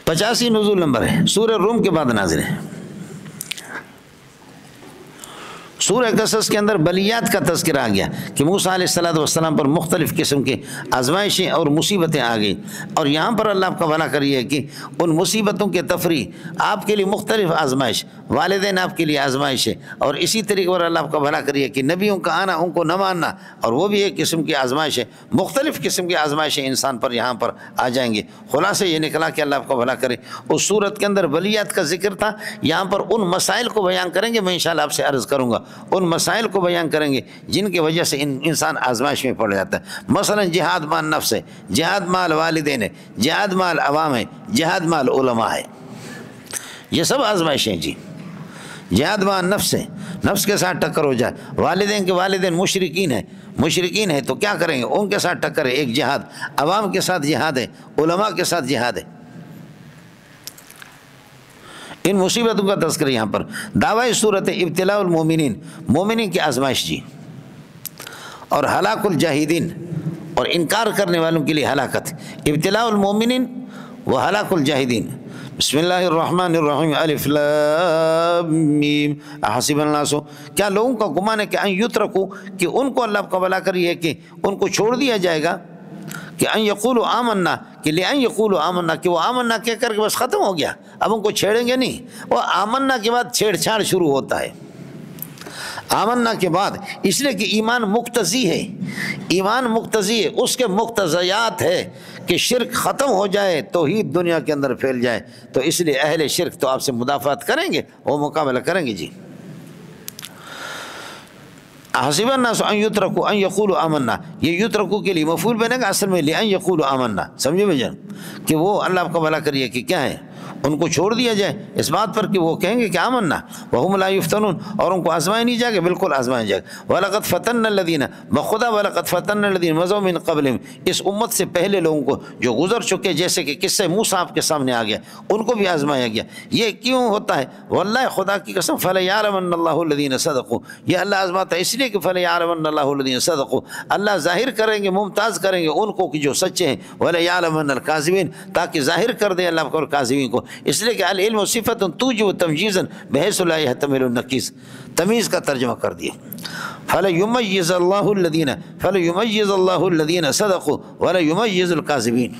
85 نزول نمبر ہے، سورہ روم کے بعد نازل ہے۔ سورہ قصص کے اندر بلیات کا تذکرہ آ گیا کہ موسیٰ علیہ السلام پر مختلف قسم کے آزمائشیں اور مصیبتیں آ گئی، اور یہاں پر اللہ آپ کا بھلا کریے کہ ان مصیبتوں کے تفریح آپ کے لیے مختلف آزمائش، والدین آپ کے لیے آزمائش ہے، اور اسی طریقے پر اللہ آپ کا بھلا کریے کہ نبیوں کا آنا ان کو نہ ماننا، اور وہ بھی ایک قسم کی آزمائش ہے۔ مختلف قسم کی آزمائشیں انسان پر یہاں پر آ جائیں گے۔ خلاصہ یہ نکلا کہ اللہ آپ کا بھلا کرے، اس صورت کے اندر بلیات کا ذکر تھا، یہاں پر ان مسائل کو بیان کریں گے، میں انشاءاللہ آپ سے عرض کروں گا ان مسائل کو بیان کریں گے جن کی وجہ سے انسان آزمائش میں پڑ جاتا ہے۔ مثلا جہاد مال نفس ہے، جہاد مال والدین ہے، جہاد مال عوام ہے، جہاد مال علماء ہے، یہ سب آزمائشیں جی۔ جہاد مال نفس ہے، نفس کے ساتھ ٹکر ہو جائے، والدین کے والدین مشرکین ہیں تو کیا کریں گے، ان کے ساتھ ٹکر ہے، ایک جہاد، عوام کے ساتھ جہاد ہے، علماء کے ساتھ جہاد ہے۔ ان مصیبتوں کا تذکرہ یہاں پر۔ دعوی صورت ابتلاء المومنین، مومنین کی آزمائش جی، اور ہلاک الجاہدین، اور انکار کرنے والوں کے لیے ہلاکت۔ ابتلاء المومنین و ہلاک الجاہدین۔ بسم اللہ الرحمن الرحیم، الف لام میم، احسب الناس، کیا لوگوں کا گمان ہے کہ ان یترکو، کہ ان کو اللہ کا بھلا کریے کہ ان کو چھوڑ دیا جائے گا، کہ ان یقولوا آمنا، کہ لئن یقولوا آمنا، کہ وہ آمنا کہہ کر کے بس ختم ہو گیا، اب ان کو چھیڑیں گے نہیں۔ وہ آمنا کے بعد چھیڑ چھاڑ شروع ہوتا ہے، آمنا کے بعد، اس لیے کہ ایمان مقتضی ہے، ایمان مقتضی ہے، اس کے مقتضیات ہے کہ شرک ختم ہو جائے، توحید دنیا کے اندر پھیل جائے، تو اس لیے اہل شرک تو آپ سے مدافعت کریں گے، وہ مقابلہ کریں گے جی۔ حسب الناس ان یترکوا ان یقولوا آمنا، یہ یترکوا کے لیے مفعول بنے گا، اصل میں لئن یقولوا آمنا، سمجھے بھائی، کہ وہ اللہ آپ کا بھلا کریے کہ کیا ہے، ان کو چھوڑ دیا جائے اس بات پر کہ وہ کہیں گے کہ آمنا وہم لا یفتنون، اور ان کو آزمائے نہیں جائے گا، بالکل آزمائے جائے گا۔ وَلَقَدْ فَتَنَّ الَّذِينَ، بخدا وَلَقَدْ فَتَنَّ الَّذِينَ مَضَوْا مِن قَبْلِهِمْ، اس امت سے پہلے لوگوں کو جو گزر چکے، جیسے کہ قصہ موسیٰ آپ کے سامنے آ گیا، ان کو بھی آزمایا گیا۔ یہ کیوں ہوتا ہے؟ واللہ خدا کی قسم، فَلَيَعْلَمَنَّ اللَّهُ الَّذِينَ صَدَقُوا، یہ اللہ آزماتا ہے اس لیے کہ فَلَيَعْلَمَنَّ اللَّهُ الَّذِينَ صَدَقُوا، اللہ ظاہر کریں گے، ممتاز کریں گے ان کو کہ جو سچے ہیں، وَلَيَعْلَمَنَّ الْكَاذِبِينَ، تاکہ ظاہر کر دیں اللہ کو کاذبین کو، اس لیے کہ العلم صفت توجب تمجیزا بحیث لا يحتمل النقیص، تمیز کا ترجمہ کر دیا۔ فَلَيُمَيِّزَ اللَّهُ الَّذِينَ صَدَقُوا وَلَيُمَيِّزُ الْكَاذِبِينَ،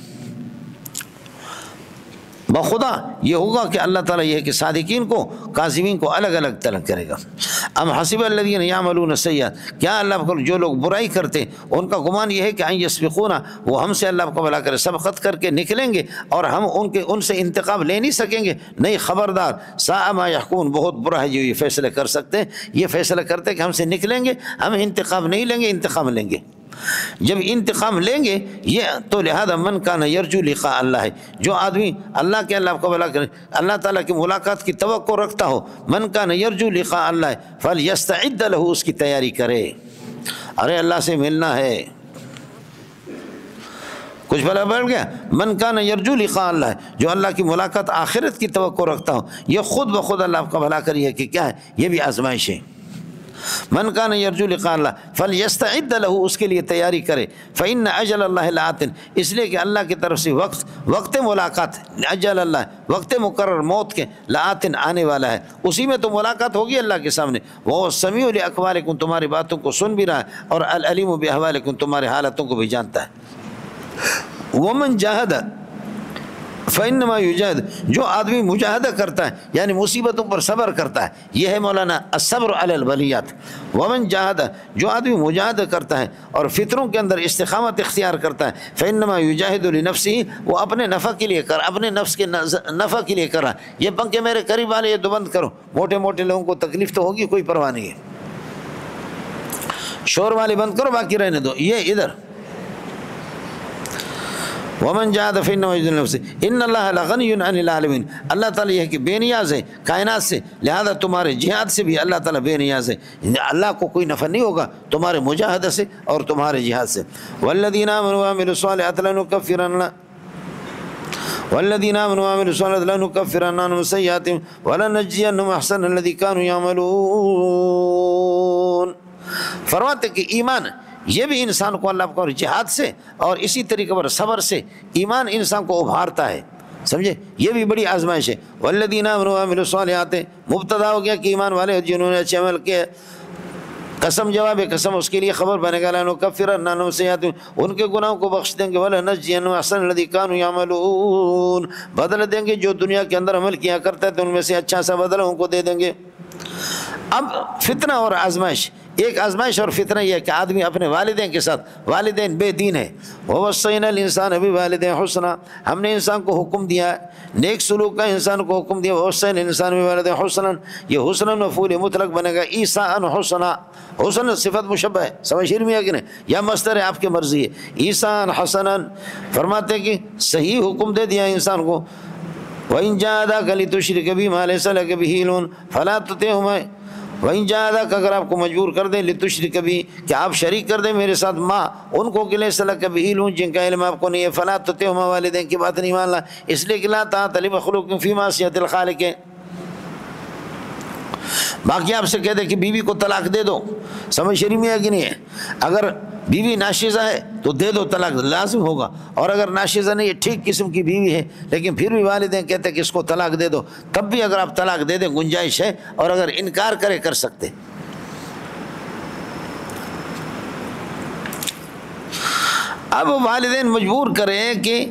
بخدا یہ ہوگا کہ اللہ تعالیٰ یہ ہے کہ صادقین کو کاذبین کو الگ الگ طلب کرے گا۔ ام حسب الذین یعملون السیئات، کیا اللہ کو جو لوگ برائی کرتے ان کا گمان یہ ہے کہ ان یسبقونا، وہ ہم سے اللہ کو بھلا کرے سبقت کر کے نکلیں گے اور ہم ان سے انتقام لے نہیں سکیں گے؟ نہیں، خبردار، ساء ما یحکمون، بہت برا ہے جو یہ فیصلہ کر سکتے ہیں، یہ فیصلہ کرتے کہ ہم سے نکلیں گے، ہم انتقام نہیں لیں گے، انتقام لیں گے۔ جب انتقام لیں گے یہ تو لہذا من کان یرجو لقاء اللہ ہے، جو آدمی اللہ کے اللہ کو بھلا کرے، اللہ تعالیٰ کی ملاقات کی توقع رکھتا ہو، من کان یرجو لقاء اللہ فلیستعد لہ، اس کی تیاری کرے، ارے اللہ سے ملنا ہے، کچھ بھلا بڑھ گیا۔ من کان یرجو لقاء اللہ، جو اللہ کی ملاقات آخرت کی توقع رکھتا ہو، یہ خود بخود اللہ آپ کا بھلا کریے کہ کیا ہے، یہ بھی آزمائش ہے۔ من کان یرجو لقاء اللہ فلیستعد لہ، اس کے لیے تیاری کرے۔ فإن اجل اللہ لآت، اس لیے کہ اللہ کی طرف سے وقت ملاقات، اجل اللہ وقت مقرر موت کے، لآت آنے والا ہے، اسی میں تو ملاقات ہوگی اللہ کے سامنے۔ وہ سمیع لأقوالکم، تمہاری باتوں کو سن بھی رہا ہے، اور العلیم بأحوالکم، تمہارے حالتوں کو بھی جانتا ہے۔ ومن جاہد فإنما یجاہد، جو آدمی مجاہدہ کرتا ہے یعنی مصیبتوں پر صبر کرتا ہے، یہ ہے مولانا الصبر علی البلیات۔ ومن جاہد، جو آدمی مجاہدہ کرتا ہے اور فطروں کے اندر استقامت اختیار کرتا ہے، فإنما یجاہد لنفسہ، وہ اپنے نفع کے لیے کر، اپنے نفس کے نفع کے لیے کر رہا ہے۔ یہ پنکھے میرے قریب والے، یہ تو بند کرو، موٹے موٹے لوگوں کو تکلیف تو ہوگی، کوئی پرواہ نہیں ہے، شور والے بند کرو، باقی رہنے دو، یہ ادھر۔ ومن جاہد فإنما یجاہد لنفسہ ان اللہ لغنی عن العالمین، اللہ تعالیٰ یہ ہے کہ بے نیاز ہے کائنات سے، لہذا تمہارے جہاد سے بھی اللہ تعالیٰ بے نیاز ہے، اللہ کو کوئی نفع نہیں ہوگا تمہارے مجاہدہ سے اور تمہارے جہاد سے۔ والذین آمنوا وعملوا الصالحات لنکفرن عنہم سیئاتہم ولنجزینہم احسن الذی کانوا یعملون، فرماتے کہ ایمان یہ بھی انسان کو اللہ کو جہاد سے اور اسی طریقے پر صبر سے ایمان انسان کو ابھارتا ہے، سمجھے؟ یہ بھی بڑی آزمائش ہے۔ والذین آمنوا وعملوا الصالحات، مبتدا ہو گیا کہ ایمان والے جنہوں نے اچھے عمل کیے، قسم جواب ہے قسم اس کے لیے خبر بنے گا، لنکفرن عنہم سیئاتہم، ان کے گناہوں کو بخش دیں گے، ولنجزینہم احسن الذی کانوا یعملون، بدل دیں گے جو دنیا کے اندر عمل کیا کرتے تھے ان میں سے اچھا سا بدلہ ان کو دے دیں گے۔ اب فتنہ اور آزمائش، ایک آزمائش اور فتنہ یہ ہے کہ آدمی اپنے والدین کے ساتھ، والدین بے دین ہے، ووصینا الانسان بوالدیہ حسنا، ہم نے انسان کو حکم دیا نیک سلوک کا، انسان کو حکم دیا ووصینا الانسان بوالدیہ حسنا، یہ حسنا مفعول مطلق بنے گا، عیسیٰ حسنا، حسن صفت مشبہ ہے، سمجھ میں ہے کہ نہیں، یا مصدر ہے آپ کی مرضی ہے، عیسیٰ حسنا، فرماتے ہیں کہ صحیح حکم دے دیا انسان کو۔ وَإِن جَاهَدَاكَ لِتُشْرِكَ بِي مَا لَيْسَ لَكَ بِهِ عِلْمٌ فَلَا تُطِعْهُمَا، وَإِن جَاهَدَاكَ اگر آپ کو مجبور کر دیں لِتُشْرِكَ بِي کہ آپ شریک کر دیں میرے ساتھ، ماں ان کو کہ لَيْسَ لَكَ بِهِ عِلْمٌ جن کا علم آپ کو نہیں ہے، فَلَا تُطِعْهُمَا، والدین کی بات نہیں ماننا، اس لیے کہ لا طاعة لمخلوق فی معصیۃ الخالق۔ باقی آپ سے کہہ دے کہ بیوی کو طلاق دے دو، سمجھ شریع میں ہے کہ نہیں ہے؟ اگر بیوی ناشزہ ہے تو دے دو، طلاق لازم ہوگا، اور اگر ناشزہ نہیں ہے، ٹھیک قسم کی بیوی ہے لیکن پھر بھی والدین کہتے ہیں کہ اس کو طلاق دے دو، تب بھی اگر آپ طلاق دے دیں گنجائش ہے، اور اگر انکار کرے کر سکتے۔ اب والدین مجبور کریں کہ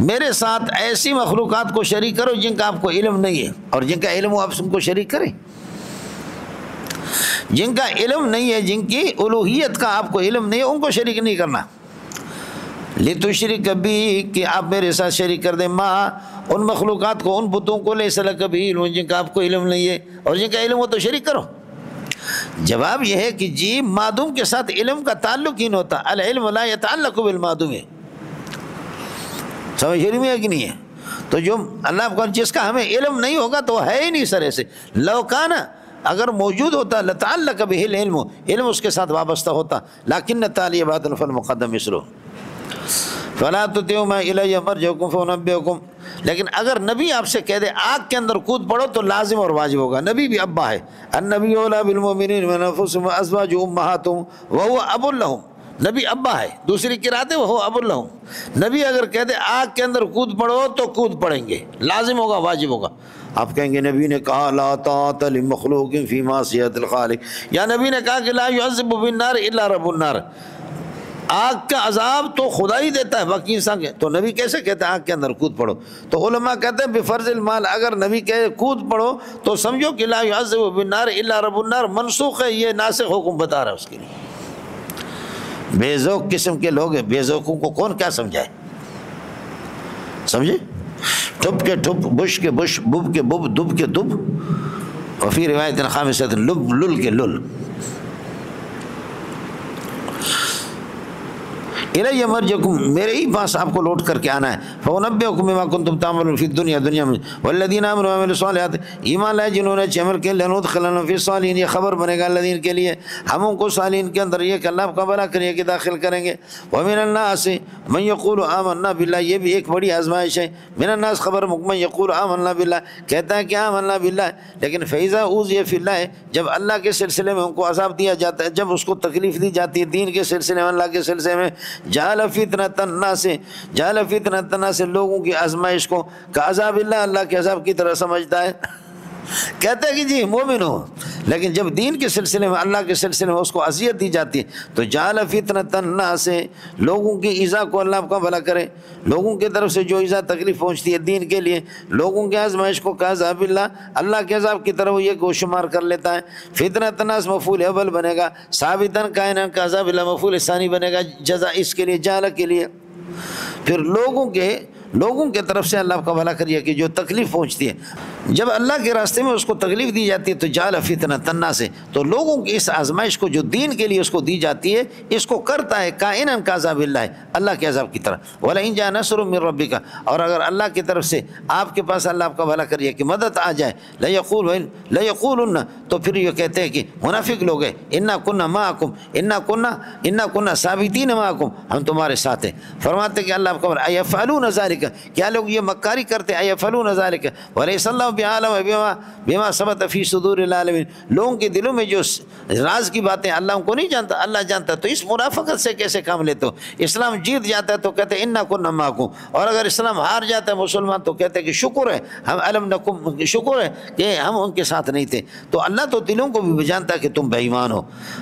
میرے ساتھ ایسی مخلوقات کو شریک کرو جن کا آپ کو علم نہیں ہے، اور جن کا علم ہو آپ ان کو شریک کریں، جن کا علم نہیں ہے، جن کی الوہیت کا آپ کو علم نہیں ہے، ان کو شریک نہیں کرنا۔ لِتُشْرِكَ بِي کہ آپ میرے ساتھ شریک کر دیں، ماں ان مخلوقات کو، ان بتوں کو، لَيْسَ لَكَ بِهِ عِلْمٌ جن کا آپ کو علم نہیں ہے، اور جن کا علم ہو تو شریک کرو۔ جواب یہ ہے کہ جی معدوم کے ساتھ علم کا تعلق ہی نہیں ہوتا، العلم لا يتعلق بالمعدوم، سمجھ میں ہے کہ نہیں ہے؟ تو جو اللہ کو جس کا ہمیں علم نہیں ہوگا تو ہے ہی نہیں سرے سے، لو کان اگر موجود ہوتا لتعلق به العلم، علم اس کے ساتھ وابستہ ہوتا، لیکن تعلیبات فالمقدم مثلہ، فلا تطیعوا الی مرجعکم فانبئکم، لیکن اگر نبی آپ سے کہہ دے آگ کے اندر کود پڑو تو لازم اور واجب ہوگا، نبی بھی ابا ہے، النبی اولی بالمؤمنین من انفسهم وازواجہ امہاتهم وهو اب لهم، نبی ابا ہے، دوسری قرات ہے وهو اب لهم، نبی اگر کہہ دے آگ کے اندر کود پڑو تو کود پڑیں گے، لازم ہوگا، واجب ہوگا۔ آپ کہیں گے نبی نے کہا لا طاعۃ لمخلوق فی معصیۃ الخالق، یا نبی نے کہا کہ لا يعذب بالنار الا رب النار، آگ کا عذاب تو خدا ہی دیتا ہے، باقی انسان کے، تو نبی کیسے کہتے ہیں آگ کے اندر کود پڑو؟ تو علماء کہتے ہیں بفرض المال، اگر نبی کہے کود پڑو تو سمجھو کہ لا يعذب بالنار الا رب النار منسوخ ہے، یہ ناسخ حکم بتا رہا ہے اس کے لیے۔ بے ذوق قسم کے لوگ ہیں، بے ذوقوں کو کون کیا سمجھائے، سمجھے؟ ٹھپ کے ٹھپ، بش کے بش، بب کے بب، دب کے دب، وفی روایت خامسۃ لب، لل کے لل۔ الی مرجعکم، میرے ہی پاس آپ کو لوٹ کر کے آنا ہے، فانبئکم بما کنتم تعملون فی الدنیا، دنیا میں، والذین آمنوا وعملوا الصالحات، ایمان لائے جنہوں نے اچھے عمل کیے، لندخلنہم فی الصالحین، یہ خبر بنے گا الذین کے لیے، ہم ان کو صالحین کے اندر یہ کہ اللہ کا بھلا کریے کہ داخل کریں گے۔ ومن الناس من یقول آمنا باللہ، یہ بھی ایک بڑی آزمائش ہے، من الناس خبر من یقول آمنا باللہ، کہتا ہے کہ آمنا باللہ، لیکن فاذا اوذی فی اللہ، جب اللہ کے سلسلے میں ان کو عذاب دیا جاتا ہے، جب اس کو تکلیف دی جاتی ہے دین کے سلسلے میں، اللہ کے سلسلے میں، جعل فتنۃ الناس، جعل فتنۃ الناس، لوگوں کی آزمائش کو کعذاب اللہ، اللہ کے عذاب کی طرح سمجھتا ہے، کہتے ہیں کہ جی مومن ہو، لیکن جب دین کے سلسلے میں، اللہ کے سلسلے میں اس کو اذیت دی جاتی ہے تو جعل فتنۃ الناس، لوگوں کی ایذا کو اللہ آپ کا بھلا کرے، لوگوں کی طرف سے جو ایذا تکلیف پہنچتی ہے دین کے لیے، لوگوں کی آزمائش کو کعذاب اللہ، اللہ کے عذاب کی طرف یہ کو شمار کر لیتا ہے۔ فتنۃ الناس مفعول اول بنے گا، ثابتاً کائناً کعذاب اللہ مفعول ثانی بنے گا، جزا اس کے لیے، جعل کے لیے، پھر لوگوں کے طرف سے اللہ کا بھلا کریے کہ جو تکلیف پہنچتی ہے، جب اللہ کے راستے میں اس کو تکلیف دی جاتی ہے تو جعل فتنۃ الناس، تو لوگوں کی اس آزمائش کو جو دین کے لیے اس کو دی جاتی ہے، اس کو کرتا ہے کائناً کعذاب اللہ، اللہ کے عذاب کی طرح۔ وَلَئِن جَاءَ نَصْرٌ مِّن رَّبِّكَ، اور اگر اللہ کی طرف سے آپ کے پاس اللہ آپ کا بھلا کریے کہ مدد آ جائے، لَيَقُولُنَّ، تو پھر یہ کہتے ہیں کہ منافق لوگ ہیں، اِنَّا كُنَّا مَعَكُمْ، اِنَّا كُنَّا ثَابِتِينَ مَعَكُمْ، ہم تمہارے ساتھ ہیں۔ فرماتے کہ اللہ آپ کا بھلا، أَيَفْعَلُونَ ذَلِكَ، کیا لوگ یہ مکاری کرتے ہیں، أَيَفْعَلُونَ ذَلِكَ وَلَيْسَ اللَّهُ بعالم بما ثبت فی صدور العالمین، لوگوں کے دلوں میں جو راز کی باتیں اللہ ان کو نہیں جانتا، اللہ جانتا. تو اس مرافقت سے کیسے کام لیتے ہو؟ اسلام جیت جاتا ہے تو کہتے ہیں انا کنا معکم، اور اگر اسلام ہار جاتا ہے مسلمان تو کہتے ہیں کہ شکر ہے ہم علم نکم، شکر ہے کہ ہم ان کے ساتھ نہیں تھے. تو اللہ تو دلوں کو بھی جانتا ہے کہ تم بے ایمان ہو.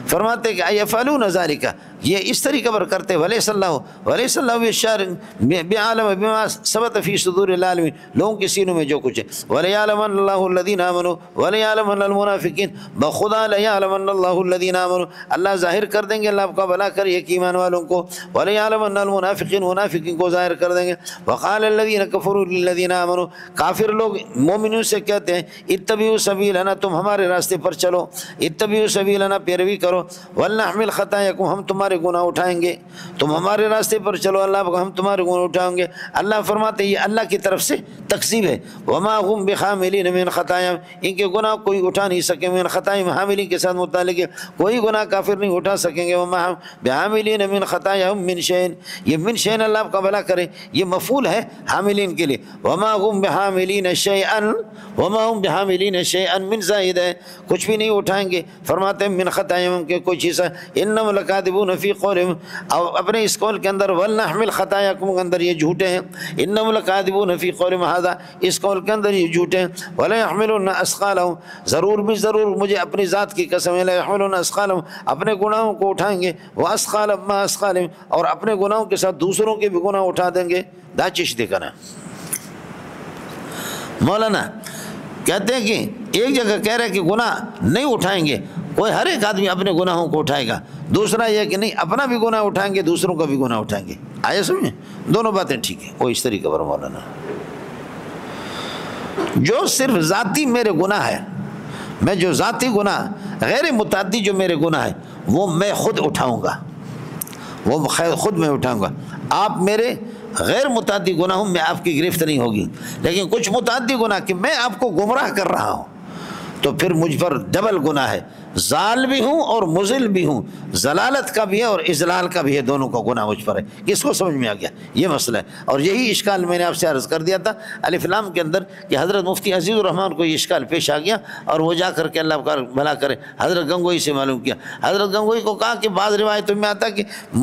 فرماتے ہیں کہ ایفعلون ذالک، یہ اس طریقہ پر کرتے ولیس اللہ بالشار بعالم بما ثبت فی صدور العالمین، لوگوں کے سینوں میں جو کچھ ہے. ولیعلمن اللہ الذین آمنوا ولیعلمن المنافقین، بخدا لیعلمن اللہ الذین آمنوا، اللہ ظاہر کر دیں گے، اللہ آپ کا بھلا کرے کہ ایمان والوں کو. ولیعلمن المنافقین، منافقین کو ظاہر کر دیں گے. وقال الذین کفروا للذین آمنوا، کافر لوگ مومنوں سے کہتے ہیں اتبعوا سبیلنا، تم ہمارے راستے پر چلو، اتبعوا سبیلنا، پیروی کرو. ولنحمل خطایاکم، ہم تمہارے گناہ اٹھائیں گے، تم ہمارے راستے پر چلو اللہ، ہم تمہارے گناہ اٹھائیں گے. اللہ فرماتے ہیں یہ اللہ کی طرف سے تقسیم ہے. وما هم بحاملین من خطایا، ان کے گناہ کوئی اٹھا نہیں سکیں. من خطایا حاملین کے ساتھ متعلق ہے، کوئی گناہ کافر نہیں اٹھا سکیں گے. وما هم بحاملین من خطایا من شیء، یہ من شیء اللہ کا بھلا کرے یہ مفعول ہے حاملین کے لیے. وما هم بحاملین شیئا، وما هم بحاملین شیئا من زائد ہے، کچھ بھی نہیں اٹھائیں گے. فرماتے ہیں من خطایا کے کچھ حصہ. انہم لکاذبون فی قولہم، اور اپنے اس قول کے اندر ولنحمل خطایاکم کے اندر یہ جھوٹے ہیں. انہم لکاذبون فی قولہم ھذا، اس قول کے اندر یہ جھوٹے ہیں. ولیحملن اثقالہم، ضرور بھی ضرور مجھے اپنی ذات کی قسم ہے، لیحملن اثقالہم، اپنے گناہوں کو اٹھائیں گے. واثقالا ما اثقالہم، اور اپنے گناہوں کے ساتھ دوسروں کے بھی گناہ اٹھا دیں گے. دا چیز دیکھنا مولانا کہتے ہیں کہ ایک جگہ کہہ رہے کہ گناہ نہیں اٹھائیں گے، کوئی ہر ایک آدمی اپنے گناہوں کو اٹھائے گا. دوسرا یہ کہ نہیں اپنا بھی گناہ اٹھائیں گے، دوسروں کا بھی گناہ اٹھائیں گے. آئے سمجھیں، دونوں باتیں ٹھیک ہیں. وہ اس طریقے پر مولانا جو صرف ذاتی میرے گناہ ہے، میں جو ذاتی گناہ غیر متعدی جو میرے گناہ ہے وہ میں خود اٹھاؤں گا، وہ خود میں اٹھاؤں گا. آپ میرے غیر متعدی گناہوں میں آپ کی گرفت نہیں ہوگی، لیکن کچھ متعدی گناہ کہ میں آپ کو گمراہ کر رہا ہوں تو پھر مجھ پر ڈبل گناہ ہے. ضال بھی ہوں اور مضل بھی ہوں، ضلالت کا بھی ہے اور اضلال کا بھی ہے، دونوں کا گناہ مجھ پر ہے. کس کو سمجھ میں آ گیا یہ مسئلہ ہے؟ اور یہی اشکال میں نے آپ سے عرض کر دیا تھا الف لام کے اندر کہ حضرت مفتی عزیز الرحمان کو یہ اشکال پیش آ گیا، اور وہ جا کر کے اللہ کا بھلا کرے حضرت گنگوئی سے معلوم کیا. حضرت گنگوئی کو کہا کہ بعض روایتوں میں آتا کہ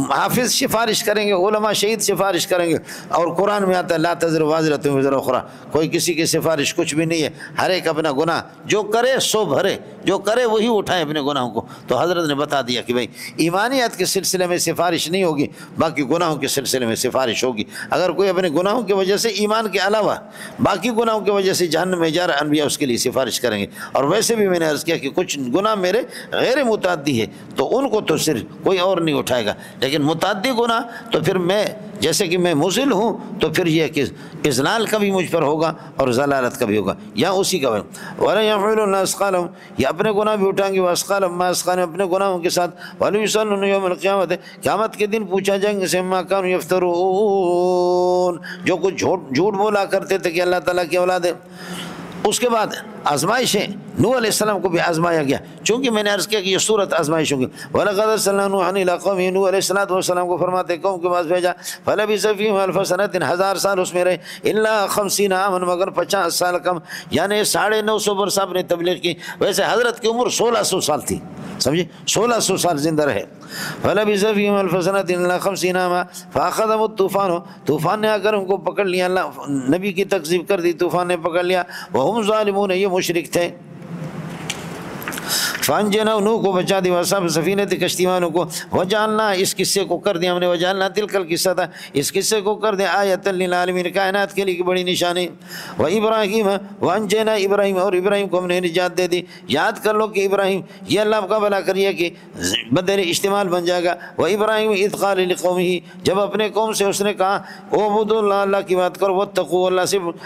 حافظ سفارش کریں گے، علماء شہید سفارش کریں گے، اور قرآن میں آتا ہے لا تزر وازرۃ وزر اخری، کوئی کسی کی سفارش کچھ بھی نہیں ہے، ہر ایک اپنا گناہ جو کرے سو بھرے، جو کرے وہی اٹھائے اپنے گناہوں کو. تو حضرت نے بتا دیا کہ بھائی ایمانیات کے سلسلے میں سفارش نہیں ہوگی، باقی گناہوں کے سلسلے میں سفارش ہوگی. اگر کوئی اپنے گناہوں کی وجہ سے ایمان کے علاوہ باقی گناہوں کی وجہ سے جہنم میں جا رہا، انبیاء اس کے لیے سفارش کریں گے. اور ویسے بھی میں نے عرض کیا کہ کچھ گناہ میرے غیر متعدی ہے تو ان کو تو صرف کوئی اور نہیں اٹھائے گا، لیکن متعدی گناہ تو پھر میں جیسے کہ میں مضل ہوں تو پھر یہ کہ اضلال کا بھی مجھ پر ہوگا اور ضلالت کا بھی ہوگا. یا اسی کا وَلَيَحْمِلُنَّ أَثْقَالَهُمْ، یہ اپنے گناہ بھی اٹھائیں گے، وَأَثْقَالَهُمْ مَا أَثْقَالِهِمْ، اپنے گناہوں کے ساتھ. وَلَيُسْأَلُنَّ يَوْمَ الْقِيَامَةِ، قیامت کے دن پوچھا جائیں گے سے مَا كَانُوا يَفْتَرُونَ، جو کچھ جھوٹ بولا کرتے تھے کہ اللہ تعالیٰ کی اولاد ہے. اس کے بعد آزمائشیں، نوح علیہ السلام کو بھی آزمایا گیا، چونکہ میں نے عرض کیا کہ یہ صورت آزمائش ہوگی. وَلَقَدْ أَرْسَلْنَا نُوحًا إِلَىٰ قَوْمِهِ، نوح علیہ السلام کو فرماتے قوم کے پاس بھیجا. فَلَبِثَ فِيهِمْ أَلْفَ سَنَةٍ، 1000 سال اس میں رہے. إِلَّا 50 عامًا، مگر 50 سال کم، یعنی 950 برس آپ نے تبلیغ کی. ویسے حضرت کی عمر 1600 سال تھی، سمجھے 1600 سال زندہ رہے. فَلَبِثَ فِيهِمْ أَلْفَ سَنَةٍ إِلَّا 50 عامًا فَأَخَذَهُمُ الطُّوفَانُ، طوفان نے آ کر ان کو پکڑ لیا، اللہ نبی کی تکذیب کر دی، طوفان نے پکڑ لیا. وَهُمْ ظَالِمُونَ، یہ مشرک تھے. فانجینا، نوح کو بچا دی، وصحاب سفینہ، کشتی والوں کو. وجعلنا، اس قصے کو کر دیا ہم نے، وجعلنا تلک القصہ تھا، اس قصے کو کر دیا آیۃ للعالمین، کائنات کے لیے کی بڑی نشانی. وابراہیم، وانجینا ابراہیم، اور ابراہیم کو ہم نے نجات دے دی. یاد کر لو کہ ابراہیم، یہ اللہ کا بھلا کریے کہ بدر استعمال بن جائے گا. وابراہیم اذ قال لقومہ، جب اپنے قوم سے اس نے کہا اعبدوا اللہ، اللہ کی بات کرو، واتقوا،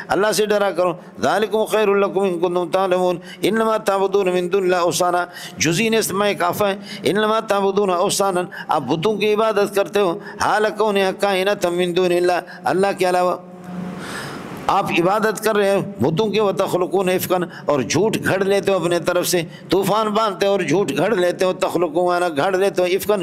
اللہ سے ڈرا کرو. ذالکم خیر لکم ان کنتم تعلمون، انما تعبدون من دون اللہ اوثانا، جزین اسماء کافہ ہے. انما تعبدون اوثانا، آپ بتوں کی عبادت کرتے ہو، حال کون کائنۃ من دون اللہ، اللہ کے علاوہ. آپ عبادت کر رہے ہیں بتوں کے، وتخلقون افکا، اور جھوٹ گھڑ لیتے ہو اپنے طرف سے، طوفان باندھتے ہو اور جھوٹ گھڑ لیتے ہو، تخلقون گھڑ لیتے ہو، افکا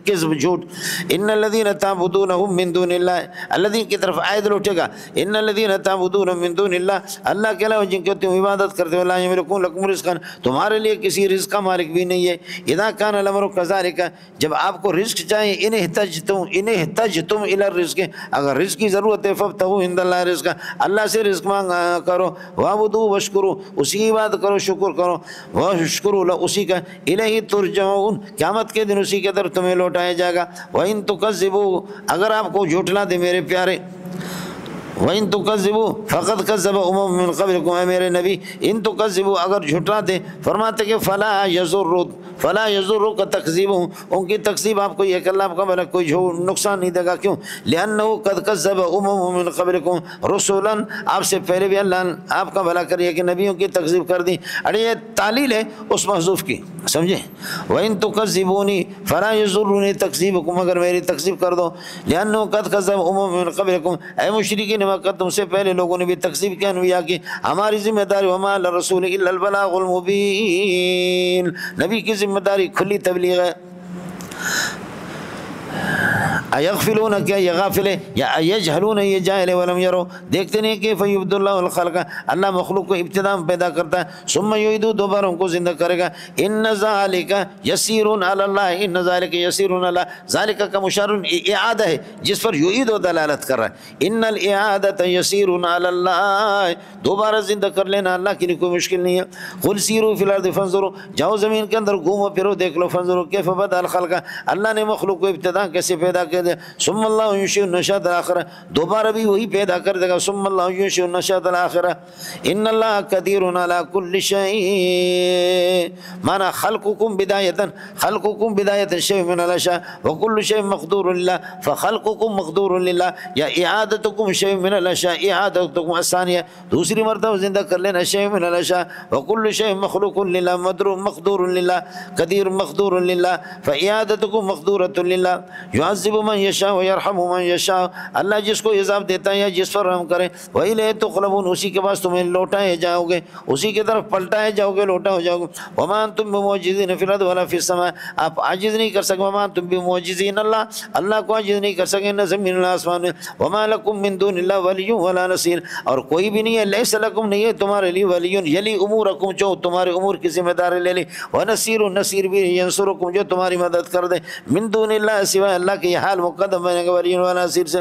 کذب جھوٹ۔ ان الذین تعبدونہم من دون اللہ، الذین کی طرف عائد لوٹے گا، ان الذین تعبدون من دون اللہ، اللہ کے علاوہ جن کی تم عبادت کرتے ہو، لا یملکون لکم رزقا، تمہارے لیے کسی رزق کا مالک بھی نہیں ہے۔ اذا کان الامر کذالک، جب آپ کو رزق چاہیے، ان احتجتم الی الرزق، اگر رزق کی ضرورت ہے، فابتغوا عند اللہ رزقا، اللہ سے رزق مانگا کرو، وعبدوا واشکروا، اسی کی عبادت کرو، شکر کرو، واشکروا لہ، اسی کا، الیہ ترجعون، قیامت کے دن اسی کے طرف تمہیں لوٹایا جائے گا۔ وَإِن تُكَذِّبُوا، اگر آپ کو جھٹلا دے میرے پیارے، وَإِن تُكَذِّبُوا فَقَدْ كَذَّبَ أُمَمٌ مِّن قَبْلِكُمْ، اے میرے نبی، ان تُكَذِّبُوا، اگر جھٹلا دے، فرماتے کہ فَلَا يَضُرُّكَ تَكْذِيبُهُم، ان کی تکذیب آپ کو یہ کہ اللہ آپ کا بھلا کوئی نقصان نہیں دے گا، کیوں؟ لِأَنَّهُ قَدْ كَذَّبَ أُمَمٌ مِّن قَبْلِكُمْ رُسُلًا، آپ سے پہلے بھی اللہ آپ کا بھلا کریے کہ نبیوں کی تکذیب کر دی۔ ارے یہ تعلیل ہے اس محذوف کی، سمجھے؟ وَإِن تُكَذِّبُونِي فَلَا يَضُرُّنِي تَكْذِيبُكُمْ، اگر میری تکذیب کر دو، لِأَنَّهُ قَدْ كَذَّبَ أُمَمٌ مِّن قَبْلِكُمْ، اے مشرکین مکہ، تم سے پہلے لوگوں نے بھی تکذیب کیا، انبیاء کی، ہماری ذمہ داری، وَمَا لِلرَّسُولِ إِلَّا الْبَلَاغُ الْمُبِينُ، نبی کی ذمہ داری کھلی تبلیغ ہے۔ ایغفلون، کیا یہ غافل ہے، یا ایجہلون، یہ جاہل ہے، ولم یرو، دیکھتے نہیں کہ فیبد اللہ الخلق، اللہ مخلوق کو ابتدا میں پیدا کرتا ہے، ثم یعیدہ، دوبارہ ان کو زندہ کرے گا۔ ان ذالک یسیر علی اللہ، ان ذالک یسیر علی اللہ، ذالک کا مشار اعادہ ہے جس پر یعید دلالت کر رہا ہے، ان الاعادۃ یسیر علی اللہ، دوبارہ زندہ کر لینا اللہ کے لیے کوئی مشکل نہیں ہے۔ قل سیروا فی الارض فانظروا، جاؤ زمین کے اندر گھومو پھرو دیکھ لو، فانظروا کیف بدأ الخلق، اللہ نے مخلوق کو ابتدا کیسے پیدا کر دیا، ثم اللہ ینشئ النشأۃ الآخرہ، دوبارہ بھی وہی پیدا کر دے گا، ثم اللہ ینشئ النشأۃ الآخرہ، ان اللہ قدیر علی کل شیء، معنی خلقکم بدایۃ، خلقکم بدایۃ شیء من الاشیاء وکل شیء مقدور للہ، فخلقکم مقدور للہ، یا اعادتکم شیء من الاشیاء، اعادتکم الثانیہ، دوسری مرتبہ زندہ کر لینا، شیء من الاشیاء وکل شیء مخلوق للہ، مقدور للہ، قدیر مقدور للہ، فاعادتکم مقدورۃ للہ، يعذب من یشاء ويرحم من یشاء، اللہ جس کو عذاب دیتا ہے یا جس پر رحم کرے، وإلیہ تقلبون، اسی کے پاس تمہیں لوٹائے جاؤ گے، اسی کی طرف پلٹائے جاؤ گے، لوٹا ہو جاؤ گے۔ وما انتم بمعجزین فی الارض ولا فی السماء، آپ عاجز نہیں کر سکے، وما انتم بمعجزین اللہ کو عاجز نہیں کر سکے نہ زمین نہ آسمان میں، وما لکم من دون اللہ ولی ولا نصیر، اور کوئی بھی نہیں ہے، لیس لکم، نہیں ہے تمہارے لیے، ولی یلی امورکم، جو تمہارے امور کی ذمہ داری لے لی، ونصیر، نصیر بھی، ینصرکم، جو تمہاری مدد کر دے، من دون اللہ، سوائے اللہ کے، یہ حال مقدم بنے گا ولی والا نصیر سے۔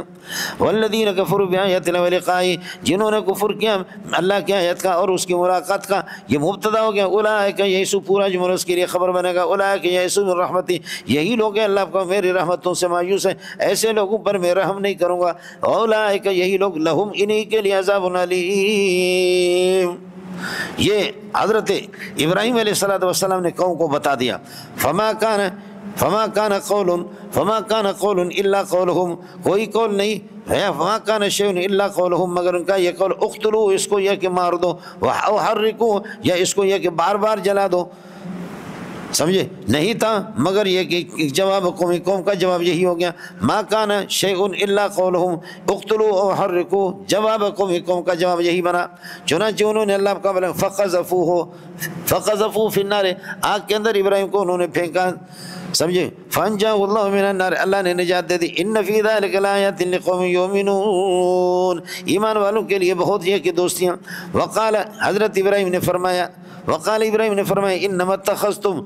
والذین کفروا بآیات اللہ ولقائہ، جنہوں نے کفر کیا اللہ کی آیت کا اور اس کی ملاقات کا، یہ مبتدا ہو گیا، اولئک یئسوا، پورا جملہ اس کے لیے خبر بنے گا، اولئک یئسوا من رحمتی، یہی لوگ ہیں اللہ کو میری رحمتوں سے مایوس ہیں، ایسے لوگوں پر میں رحم نہیں کروں گا، اولئک یہی لوگ، لہم، انہی کے لیے عذاب علیم۔ یہ حضرت ابراہیم علیہ السلام نے قوم کو بتا دیا، فما کان قول الا قولہم، کوئی قول نہیں ہے، فما کان شیء الا قولہم، مگر ان کا یہ قول، اقتلوا، اس کو یہ کہ مار دو، او حرقوا، یا اس کو یہ کہ بار بار جلا دو، سمجھے، نہیں تھا مگر یہ کہ جواب قوم کا جواب یہی ہو گیا، ما کان شیء الا قولہم اقتلوا او حرقوا، جواب قوم کا جواب یہی بنا، چنانچہ انہوں نے اللہ کا بلا فقذفوہ فی النار، آگ کے اندر ابراہیم کو انہوں نے پھینکا، سمجھے، فانجاہ اللہ من النار، اللہ نے نجات دے دی، ان فی ذلک لآیات لقوم یؤمنون، ایمان والوں کے لیے بہت یہ کہ دوستیاں۔ وقال، حضرت ابراہیم نے فرمایا، وقال ابراہیم نے فرمایا، انما اتخذتم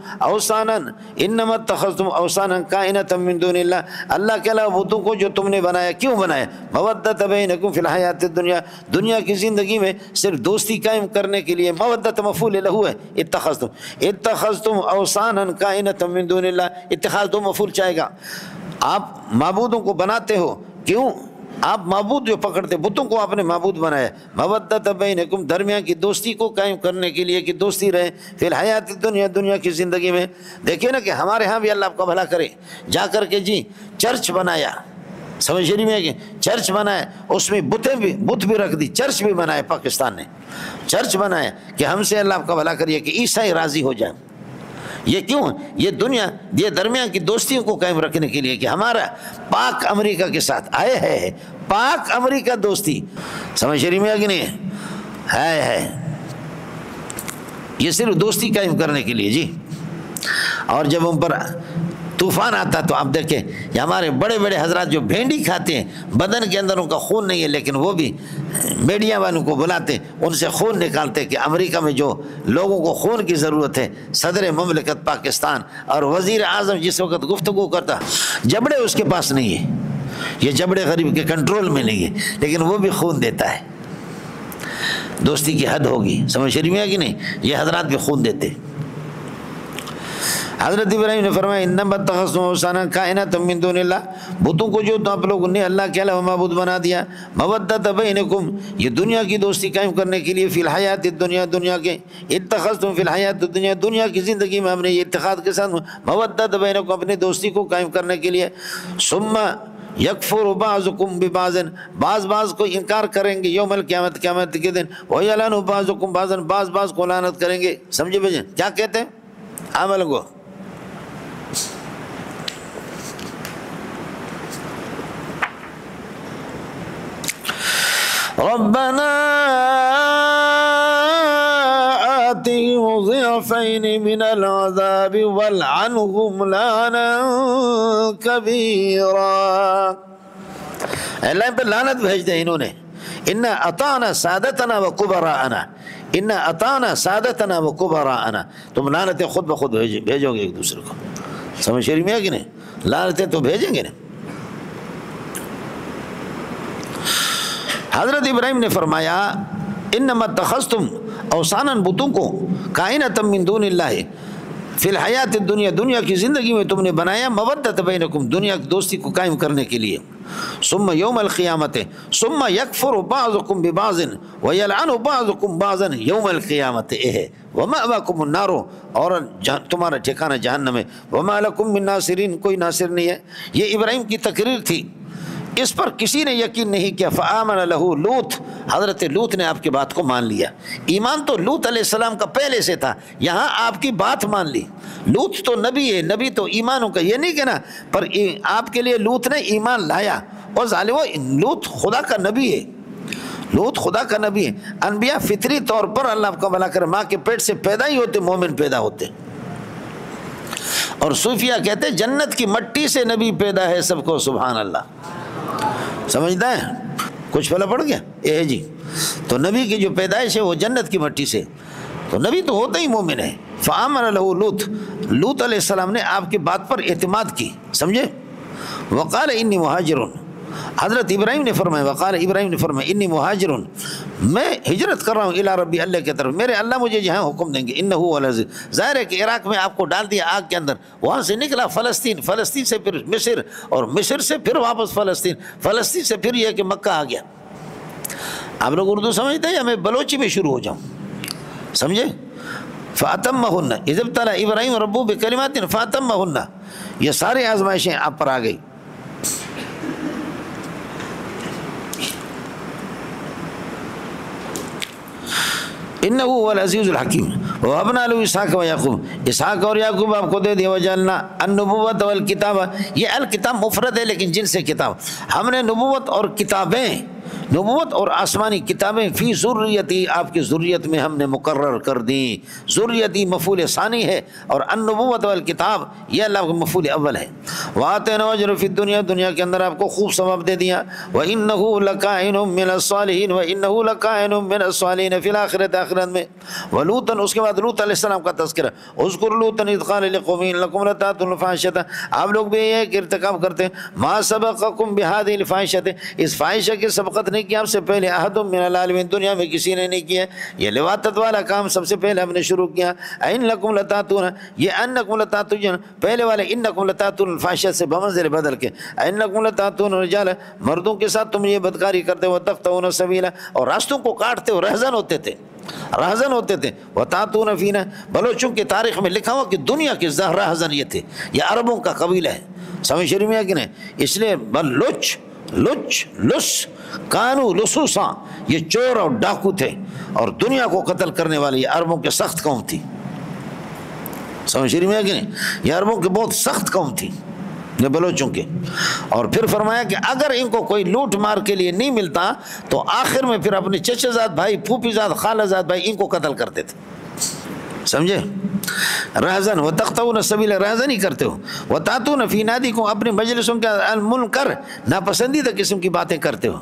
اوثانا کائنۃ من دون اللہ، اللہ کے علاوہ بتوں کو جو تم نے بنایا، کیوں بنایا؟ مودۃ بینکم فی الحیات الدنیا، دنیا کی زندگی میں صرف دوستی قائم کرنے کے لیے، مودۃ مفعول لہ ہے، اتخذتم اوثانا کائنۃ من دون اللہ، اتخاذ دو مفعول چاہے گا، آپ معبودوں کو بناتے ہو، کیوں؟ آپ معبود جو پکڑتے، بتوں کو آپ نے معبود بنایا، مودۃ بینکم، درمیان کی دوستی کو قائم کرنے کے لیے کہ دوستی رہے، فی الحیات الدنیا، دنیا کی زندگی میں۔ دیکھیں نا کہ ہمارے ہاں بھی اللہ آپ کا بھلا کرے، جا کر کے جی چرچ بنایا، سمجھ رہی میں کہ چرچ بنایا، اس میں بت بھی رکھ دی، چرچ بھی بنایا، پاکستان نے چرچ بنایا کہ ہم سے اللہ آپ کا بھلا کریے کہ عیسائی راضی ہو جائیں، یہ کیوں؟ یہ دنیا، یہ درمیان کی دوستیوں کو قائم رکھنے کے لیے کہ ہمارا پاک امریکہ کے ساتھ آئے ہے پاک امریکہ دوستی، سمجھ شریف میں کہ نہیں ہے، یہ صرف دوستی قائم کرنے کے لیے جی۔ اور جب ان پر طوفان آتا تو آپ دیکھیں یہ ہمارے بڑے بڑے حضرات جو بھینڈی کھاتے ہیں، بدن کے اندر ان کا خون نہیں ہے، لیکن وہ بھی میڈیا والوں کو بلاتے، ان سے خون نکالتے کہ امریکہ میں جو لوگوں کو خون کی ضرورت ہے، صدر مملکت پاکستان اور وزیر اعظم جس وقت گفتگو کرتا، جبڑے اس کے پاس نہیں ہے، یہ جبڑے غریب کے کنٹرول میں نہیں ہے، لیکن وہ بھی خون دیتا ہے۔ دوستی کی حد ہوگی، سمجھ شریف میں ہے کہ نہیں؟ یہ حضرات بھی خون دیتے۔ حضرت ابراہیم نے فرمایا انما اتخذتم اوثانا کائنۃ من دون اللہ، بتوں کو جو تو آپ لوگوں نے اللہ کے علاوہ معبود بنا دیا، مودۃ بینکم، یہ دنیا کی دوستی قائم کرنے کے لیے، فی الحیات الدنیا، دنیا کے، اتخذتم فی الحیات الدنیا، دنیا کی زندگی میں ہم نے یہ اتخاذ کے ساتھ مودۃ بینکم، اپنی دوستی کو قائم کرنے کے لیے، ثم یکفر بعضکم ببعض، بعض کو انکار کریں گے یوم القیامت، قیامت کے دن، ویلعن بعضکم بعضا، بعض کو لعنت کریں گے۔ سمجھے بھائی کیا کہتے ہیں؟ عمل کو ربنا آتهم ضعفين من العذاب والعنهم لعنا كبيرا، اللہ پہ لعنت بھیج دے انہوں نے۔ انا اطعنا سادتنا وکبراءنا، انا اطعنا سادتنا وکبراءنا، تم لعنتیں خود بخود بھیجو گے ایک دوسرے کو، سمجھ شریف میں ہے کہ نہیں؟ لعنتیں تو بھیجیں گے نا۔ حضرت ابراہیم نے فرمایا انما اتخذتم اوثانا، بتوں کو، کائنۃ من دون اللہ، فی الحیات الدنیا، دنیا کی زندگی میں تم نے بنایا، مودۃ بینکم، دنیا کی دوستی کو قائم کرنے کے لیے، ثم یوم القیامت، ثم یکفر بعضکم ببعض ویلعن بعضکم بعضا یوم القیامت، ومأواکم النار، اور تمہارا ٹھکانہ جہنم ہے، وما لکم من ناصرین، کوئی ناصر نہیں ہے۔ یہ ابراہیم کی تقریر تھی، اس پر کسی نے یقین نہیں کیا۔ فآمن لہ لوط، حضرت لوط نے آپ کی بات کو مان لیا۔ ایمان تو لوط علیہ السلام کا پہلے سے تھا، یہاں آپ کی بات مان لی۔ لوط تو نبی ہے، نبی تو ایمانوں کا، یہ نہیں کہنا، پر آپ کے لیے لوط نے ایمان لایا، اور ظالمو لوط خدا کا نبی ہے، لوط خدا کا نبی ہے۔ انبیاء فطری طور پر اللہ آپ کا بھلا کرے ماں کے پیٹ سے پیدا ہی ہوتے، مومن پیدا ہوتے، اور صوفیہ کہتے جنت کی مٹی سے نبی پیدا ہے سب کو، سبحان اللہ، سمجھتا ہے؟ کچھ پھلا پڑ گیا اے جی، تو نبی کی جو پیدائش ہے وہ جنت کی مٹی سے، تو نبی تو ہوتا ہی مومن ہے۔ فآمن لہ لوط، لوط علیہ السلام نے آپ کی بات پر اعتماد کی، سمجھے؟ وقال انی مہاجر، حضرت ابراہیم نے فرمایا، وقال ابراہیم نے فرمایا انی مہاجر، میں ہجرت کر رہا ہوں الی ربی، اللہ کی طرف، میرے اللہ مجھے جہاں حکم دیں گے، انہ هو العزیز، ظاہر ہے کہ عراق میں آپ کو ڈال دیا آگ کے اندر، وہاں سے نکلا فلسطین، فلسطین سے پھر مصر، اور مصر سے پھر واپس فلسطین، فلسطین سے پھر یہ کہ مکہ آ گیا۔ آپ لوگ اردو سمجھتے ہیں یا میں بلوچی میں شروع ہو جاؤں؟ سمجھے؟ فاتمہن اذ ابتلی ابراہیم ربہ بکلمات فاتمہن، یہ ساری آزمائشیں آپ پر آ گئی۔ انہ هو العزیز الحکیم، ووهبنا له اسحاق ویعقوب، اسحاق اور یعقوب آپ کو دے دیا، وجعلنا النبوۃ والکتاب، یہ الکتاب مفرد ہے لیکن جنس کتاب، ہم نے نبوت اور کتابیں، نبوت اور آسمانی کتابیں، فی ذریتی، آپ کی ذریت میں ہم نے مقرر کر دیں۔ ذریتی مفعول ثانی ہے، اور النبوت والکتاب یہ اللہ کا مفعول اول ہے۔ وآتینا اجر فی الدنیا، دنیا کے اندر آپ کو خوب ثواب دے دیا۔ وانہ لکائن من الصالحین، وانہ لکائن من الصالحین فی الآخرۃ، آخرت میں۔ ولوطا، اس کے بعد لوط علیہ السلام کا تذکرہ، اذکر لوطا اذ قال لقومہ انکم لتأتون الفاحشۃ، آپ لوگ بھی یہ ارتکاب کرتے ہیں، ما سبقکم بہذہ الفاحشۃ، اس فاحشہ کی سبقت نہیں کیا آپ سے پہلے، احد من العالمین، دنیا میں کسی نے نہیں کیا، یہ لواطت والا کام سب سے پہلے ہم نے شروع کیا۔ انکم لتاتون، یہ انکم لتاتون پہلے والے انکم لتاتون الفاحشہ سے بمنزل بدل کے، انکم لتاتون الرجال، مردوں کے ساتھ تم یہ بدکاری کرتے ہو، وتقطعون السبیل، اور راستوں کو کاٹتے ہو، رہزن ہوتے تھے، رہزن ہوتے تھے، وتاتون فینا، بلوچوں کی تاریخ میں لکھا ہوا کہ دنیا کے رہزن یہ تھے، یہ عربوں کا قبیلہ ہے، سمجھ شریف میں ہے کہ نہیں؟ اس لیے بلوچ، لچ، لس، کانو لسوساں، یہ چور اور ڈاکو تھے، اور دنیا کو قتل کرنے والے یہ عربوں کے سخت قوم تھی۔ سمجھ شریف میں ہے کہ نہیں؟ یہ عربوں کی بہت سخت قوم تھی یہ بلوچوں کے. اور پھر فرمایا کہ اگر ان کو کوئی لوٹ مار کے لیے نہیں ملتا تو آخر میں پھر اپنے چچا زاد بھائی، پھوپھی زاد، خالہ زاد بھائی ان کو قتل کرتے تھے. سمجھے؟ رہزن و تختون السبیل، رہزن ہی کرتے ہو، و تاتون فی نادیکم، اپنے مجلسوں کے المنکر، ناپسندیدہ قسم کی باتیں کرتے ہو.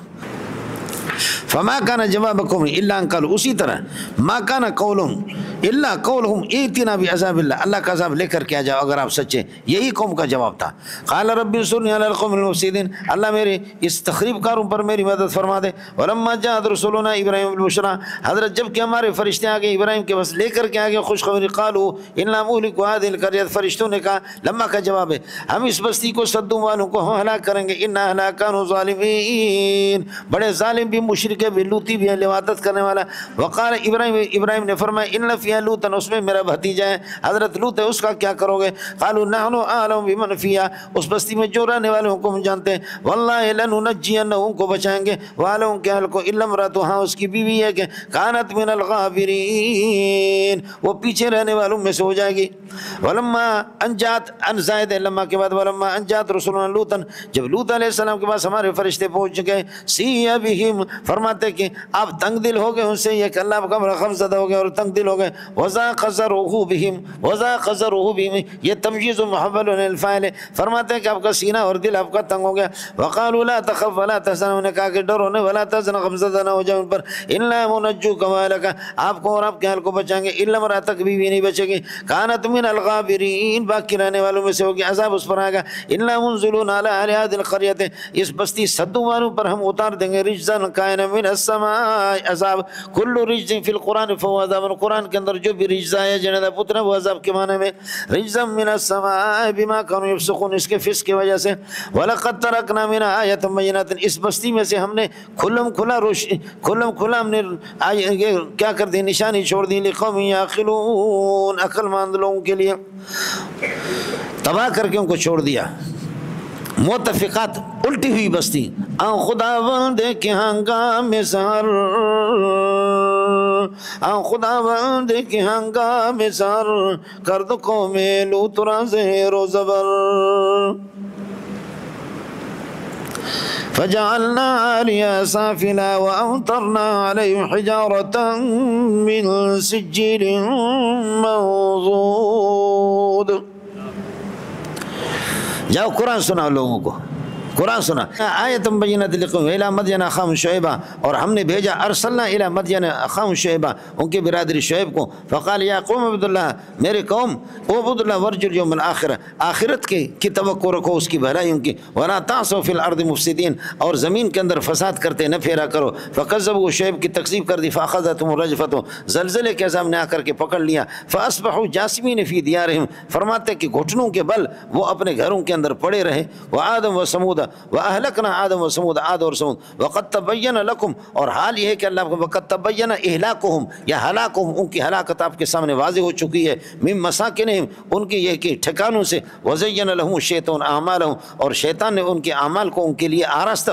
فما کان جواب قوم الا ان قالوا، اسی طرح ما کان قولهم الا قولهم ائتنا بعذاب اللہ، اللہ کا عذاب لے کر کے آ جاؤ اگر آپ سچے. یہی قوم کا جواب تھا. قال رب انصرنی علی القوم المفسدین، اللہ میرے اس تخریب کاروں پر میری مدد فرما دے. ولما جاءت رسولنا ابراہیم بالبشرى، حضرت جب کہ ہمارے فرشتے آ گئے ابراہیم کے بس لے کر کے آ گئے خوشخبری، قالوا انا مهلك هذه القرية، فرشتوں نے کہا، لما کا جواب ہے، ہم اس بستی کو صدوں والوں کو ہم ہلاک کریں گے. ان اهلها كانوا ظالمین، بڑے ظالم بھی، مشرک بھی، لوتی بھی ہے، لواطت کرنے والا. وقال ابراہیم نے فرمایا ان فیہا لوطا، اس میں میرا بھتیجا ہے حضرت لوط ہے، اس کا کیا کرو گے؟ قالوا نحن اعلم بمن فیہا، اس بستی میں جو رہنے والوں کو ہم جانتے ہیں. واللہ لننجینہ، ان کو بچائیں گے، وعلم کہ اہل کو الا امرأتہ، ہاں اس کی بیوی ہے کہ کانت من الغابرین، وہ پیچھے رہنے والوں میں سے ہو جائے گی. ولما انجات، ان زائد ہے لما کے بعد، ولما انجات رسولنا لوطا، جب لوط علیہ السلام کے پاس ہمارے فرشتے پہنچ گئے، سی بہم، فرماتے کہ آپ تنگ دل ہو گئے ان سے، یہ کہ اللہ آپ کا رحم زدہ ہو گئے اور تنگ دل ہو گئے. وضاق ذرعہ بہم، وضاق ذرعہ بہم، یہ تمجیز محول للفاعل، فرماتے ہیں کہ آپ کا سینہ اور دل آپ کا تنگ ہو گیا. وقالوا لا تخف ولا تحزن، انہوں نے کہا کہ ڈرو نہیں، ولا تحزن، غم زدہ نہ ہو جائے ان پر، الا منجوک واہلک، آپ کو اور آپ کے اہل کو بچائیں گے، الا امرأتک، بیوی نہیں بچے گی، کانت من الغابرین، باقی رہنے والوں میں سے ہوگی، عذاب اس پر آئے گا. الا منزلون علی اہل هذه القرية، اس بستی صدوں والوں پر ہم اتار دیں گے، رجزا کائن من السماء، عذاب. کل رجز فی القرآن فهو عذاب، قرآن کے اندر جو بھی رجزا ہے جنہا پتر وہ عذاب کے معنی میں، رجزا من السماء بما كانوا يفسقون، اس کے فسق کی وجہ سے. وَلَقَدْ تَرَكْنَا مِنْهَا آيَةً بَيِّنَةً، اس بستی میں سے ہم نے کھلم کھلا ہم نے کیا کر دی، نشانی چھوڑ دی، لِقَوْمٍ يَعْقِلُونَ، عقل مند لوگوں کے لیے، تباہ کر کے ان کو چھوڑ دیا. متفقات، الٹی ہوئی بستی. آن خداوند کے ہنگام سحر، آن خداوند کے ہنگام سحر، کر دو قوم لوط را زیر و زبر. فجعلنا عاليها سافلا وأمطرنا عليهم حجارة من سجيل منضود. جاؤ قرآن سناؤ لوگوں کو، قرآن سنا. آیۃ بینۃ لقوم الی مدین اخاہم شعیبا، اور ہم نے بھیجا، ارسلنا الی مدین اخاہم شعیبا، ان کے برادری شعیب کو. فقال یا قوم عبد اللہ، میرے قوم عبد اللہ ورجوا الیوم الآخر، آخرت کی توقع رکھو، اس کی بھلائیوں کی. ولا تعصوا فی الارض مفسدین، اور زمین کے اندر فساد کرتے نہ پھیرا کرو. فکذبوا، شعیب کی تکذیب کر دی. فاخذتهم الرجفۃ، زلزلے کے عذاب نے آ کر کے پکڑ لیا. فاصبحوا جاثمین فی دیارہم، فرماتے کہ گھٹنوں کے بل وہ اپنے گھروں کے اندر پڑے رہے. وآدم و سمود، وَأَهْلَكْنَا عَادًا وَثَمُودَ، عاد اور سمود. وَقَدْ تَبَيَّنَ لَكُمْ، اور حال یہ ہے کہ اللہ کو وَقَدْ تَبَيَّنَ إِهْلَاكُهُمْ، یا ہلاکہم، ان کی ہلاکت آپ کے سامنے واضح ہو چکی ہے. مِن مَسَاكِنِهِمْ، ان کی یہ کہ ٹھکانوں سے. وَزَيَّنَ لَهُمُ الشَّيْطَانُ أَعْمَالَهُمْ، اور شیطان نے ان کے اعمال کو ان کے لیے آراستہ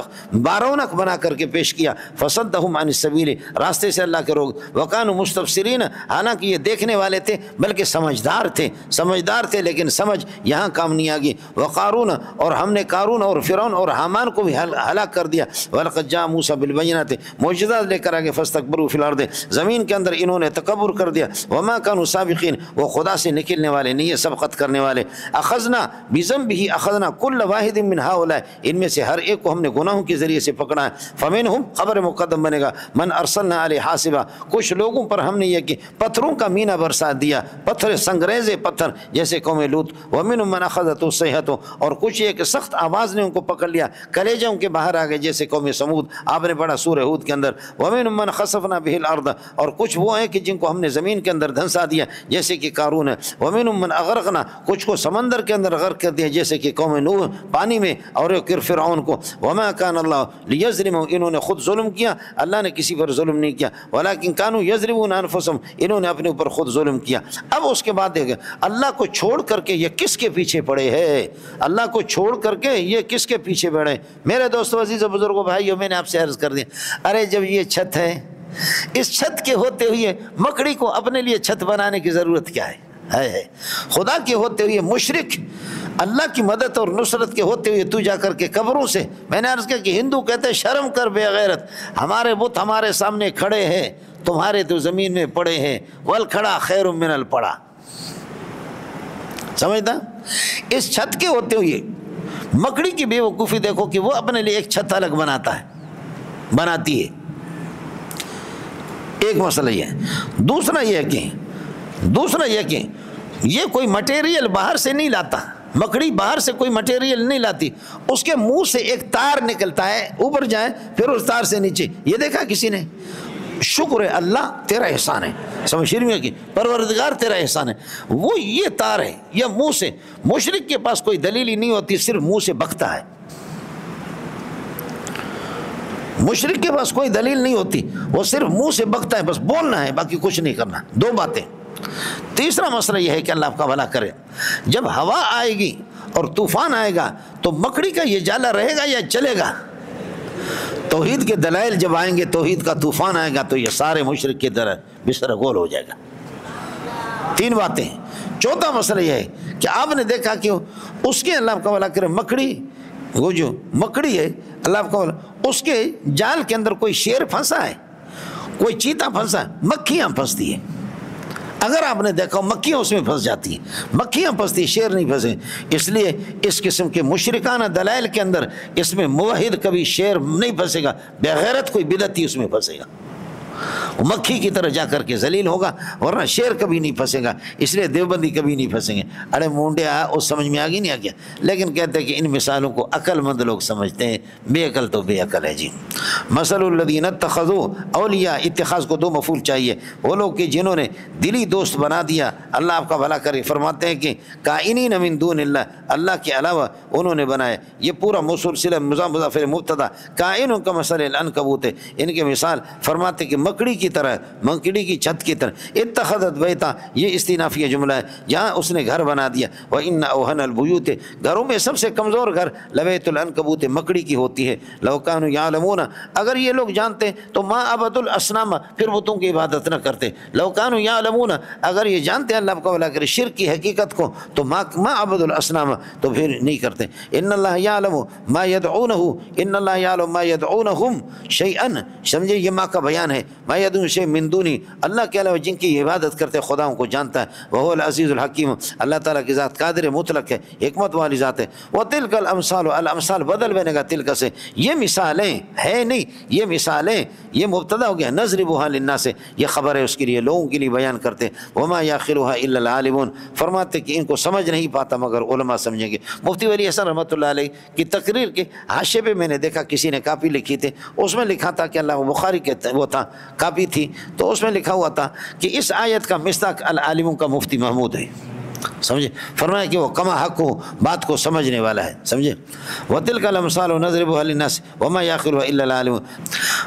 بارونق بنا کر کے پیش کیا. فَصَدَّهُمْ عَنِ السَّبِيلِ، راستے سے اللہ کے روک. وَكَانُوا مُسْتَبْصِرِينَ، حالانکہ یہ دیکھنے والے تھے بلکہ سمجھدار تھے لیکن سمجھ یہاں کام نہیں آ گئی. وَقَارُونَ، اور ہم نے قارون اور فرعون اور حامان کو بھی ہلاک کر دیا. وَلَقَدْ جَاءَ مُوسَىٰ بِالْبَيِّنَاتِ، معجزات لے کر آگے. فَاسْتَكْبَرُوا فِي الْأَرْضِ، زمین کے اندر انہوں نے تکبر کر دیا. وَمَا كَانُوا سَابِقِينَ، وہ خدا سے نکلنے والے نہیں، سبقت کرنے والے. أَخَذْنَا بِذَنبِهِ، أَخَذْنَا كُلَّ واحد من هؤلاء، ان میں سے ہر ایک کو ہم نے گناہوں کے ذریعے سے پکڑا ہے. فَمِنْهُمْ، خبر مقدم بنے گا، مَنْ أَرْسَلْنَا عَلَيْهِ حَاصِبًا، کچھ لوگوں پر ہم نے یہ کہ پتھروں کا مینہ برسا دیا، پتھر سنگریزے پتھر جیسے قوم لوط. وَمِنْهُمْ مَنْ أَخَذَتْهُ الصَّيْحَةُ، اور کچھ یہ کہ سخت آواز نے ان کو پکڑ لیا، کلیجے ان کے باہر آ گئے جیسے قوم سمود، آپ نے پڑھا سورہ ہود کے اندر. وَمِنْهُمْ مَنْ خَسَفْنَا بِهِ الْأَرْضَ، اور کچھ وہ ہیں کہ جن کو ہم نے زمین کے اندر دھنسا دیا جیسے کہ قارون ہے. وَمِنْهُمْ مَنْ أَغْرَقْنَا، کچھ کو سمندر کے اندر غرق کر دیا جیسے کہ قوم نوح پانی میں، اور فرعون کو. وَمَا كَانَ اللَّهُ لِيَظْلِمَهُمْ، انہوں نے خود ظلم کیا، اللہ نے کسی پر ظلم نہیں کیا. وَلَكِنْ كَانُوا يَظْلِمُونَ أَنفُسَهُمْ، انہوں نے اپنے اوپر خود ظلم کیا. اب اس کے بعد دیکھیں اللہ کو چھوڑ کر کے یہ کس کے پیچھے پڑے ہیں، اللہ کو چھوڑ کر کے یہ کس کے پیچھے پڑے. میرے دوستو عزیز و بزرگوں بھائیو، میں نے آپ سے عرض کر دیا، ارے جب یہ چھت ہے، اس چھت کے ہوتے ہوئے مکڑی کو اپنے لیے چھت بنانے کی ضرورت کیا ہے؟ ہے خدا کے ہوتے ہوئے مشرک اللہ کی مدد اور نصرت کے ہوتے ہوئے تو جا کر کے قبروں سے، میں نے عرض کیا کہ ہندو کہتے ہیں شرم کر بے غیرت، ہمارے بت ہمارے سامنے کھڑے ہیں، تمہارے تو زمین میں پڑے ہیں، والکھڑا خیر من الپڑا، سمجھتا؟ اس چھت کے ہوتے ہوئے مکڑی کی بے وقوفی دیکھو کہ وہ اپنے لیے ایک چھت الگ بناتی ہے، ایک مسئلہ یہ ہے۔ دوسرا یہ کہ یہ کوئی مٹیریل باہر سے نہیں لاتا، مکڑی باہر سے کوئی مٹیریل نہیں لاتی، اس کے منہ سے ایک تار نکلتا ہے، اوپر جائے پھر اس تار سے نیچے، یہ دیکھا کسی نے؟ شکر ہے اللہ تیرا احسان ہے، سمجھ رہی کہ پروردگار تیرا احسان ہے، وہ یہ تار ہے، یہ منہ سے، مشرک کے پاس کوئی دلیل ہی نہیں ہوتی، صرف منہ سے بکتا ہے، مشرک کے پاس کوئی دلیل نہیں ہوتی، وہ صرف منہ سے بکتا ہے، بس بولنا ہے، باقی کچھ نہیں کرنا، دو باتیں۔ تیسرا مسئلہ یہ ہے کہ اللہ آپ کا بھلا کرے، جب ہوا آئے گی اور طوفان آئے گا تو مکڑی کا یہ جالا رہے گا یا چلے گا؟ توحید کے دلائل جب آئیں گے، توحید کا طوفان آئے گا تو یہ سارے مشرک کی طرح بستر گول ہو جائے گا۔ تین باتیں۔ چوتھا مسئلہ یہ ہے کہ آپ نے دیکھا کہ اس کے اللہ آپ کا بھلا کرے مکڑی، وہ جو مکڑی ہے اللہ آپ کا بھلا، اس کے جال کے اندر کوئی شیر پھنسا ہے، کوئی چیتا پھنسا ہے، مکھیاں پھنستی ہیں، اگر آپ نے دیکھا مکھیاں اس میں پھنس جاتی ہیں، مکھیاں پھنستی ہیں، شیر نہیں پھنسے، اس لیے اس قسم کے مشرکانہ دلائل کے اندر اس میں موحد کبھی شیر نہیں پھنسے گا، بے غیرت کوئی بدعتی اس میں پھنسے گا، وہ مکھی کی طرح جا کر کے ذلیل ہوگا، ورنہ شیر کبھی نہیں پھنسے گا، اس لیے دیوبندی کبھی نہیں پھنسیں گے۔ ارے مونڈے اس سمجھ میں آگی نہیں آ گیا، لیکن کہتے ہیں کہ ان مثالوں کو عقل مند لوگ سمجھتے ہیں، بے عقل تو بے عقل ہے جی۔ مثل الذین اتخذوا اولیاء، اتخاذ کو دو مفعول چاہیے، وہ لوگ کہ جنہوں نے دلی دوست بنا دیا، اللہ آپ کا بھلا کرے، فرماتے ہیں کہ کائنین من دون اللہ، اللہ کے علاوہ انہوں نے بنایا، یہ پورا موصول صلہ مضاف مبتدا، کائن کا مثل العنکبوت ہے، ان کے مثال فرماتے کہ مکڑی کی طرح، مکڑی کی چھت کی طرح، اتخذت بیتا، یہ استئنافیہ جملہ ہے، جہاں اس نے گھر بنا دیا، وَإِنَّ أَوْهَنَ الْبُيُوتِ، گھروں میں سب سے کمزور گھر لَبَيْتُ الْعَنْكَبُوتِ، مکڑی کی ہوتی ہے، لَوْ كَانُوا يَعْلَمُونَ، اگر یہ لوگ جانتے تو مَا عَبَدُوا الْأَصْنَامَ، پھر بتوں کی عبادت نہ کرتے، لَوْ كَانُوا يَعْلَمُونَ، اگر یہ جانتے اللہ کو بلا کر شرک کی حقیقت کو تو مَا عَبَدُوا الْأَصْنَامَ، تو پھر نہیں کرتے۔ إِنَّ اللَّهَ يَعْلَمُ مَا يَدْعُونَهُ، إِنَّ اللَّهَ يَعْلَمُ مَا يَدْعُونَهُمْ شَيْئًا، سمجھے یہ ماں کا بیان ہے، مَا يَدْعُونَ شَيْءٍ مِّن دُونِهِ، اللہ کے علاوہ جن کی عبادت کرتے خداؤں کو جانتا ہے، وَهُوَ الْعَزِيزُ الْحَكِيمُ، اللہ تعالیٰ کی ذات قادر مطلق ہے، حکمت والی ذات ہے۔ وَتِلْكَ الْأَمْثَالُ، الْأَمْثَال بدل بنے گا تلک سے، یہ مثالیں ہے نہیں، یہ مثالیں، یہ مبتدا ہو گیا، نَضْرِبُهَا لِلنَّاسِ، یہ خبر ہے اس کے لیے، لوگوں کے لیے بیان کرتے، وَمَا يَعْقِلُهَا إِلَّا الْعَالِمُونَ، فرماتے کہ ان کو سمجھ نہیں پاتا مگر علماء سمجھیں گے۔ مفتی ولی حسن رحمۃ اللہ علیہ کی تقریر کے حاشیے پہ میں نے دیکھا کسی نے کاپی لکھی تھی، اس میں لکھا تھا کہ اللہ بخاری کے وہ تھا کاپی تھی، تو اس میں لکھا ہوا تھا کہ اس آیت کا مصداق العالموں کا مفتی محمود ہے، سمجھے، فرمایا کہ وہ کما حق ہو، بات کو سمجھنے والا ہے، سمجھے۔ وَتِلْكَ الْأَمْثَالُ نَضْرِبُهَا لِلنَّاسِ وَمَا يَعْقِلُهَا إِلَّا الْعَالِمُونَ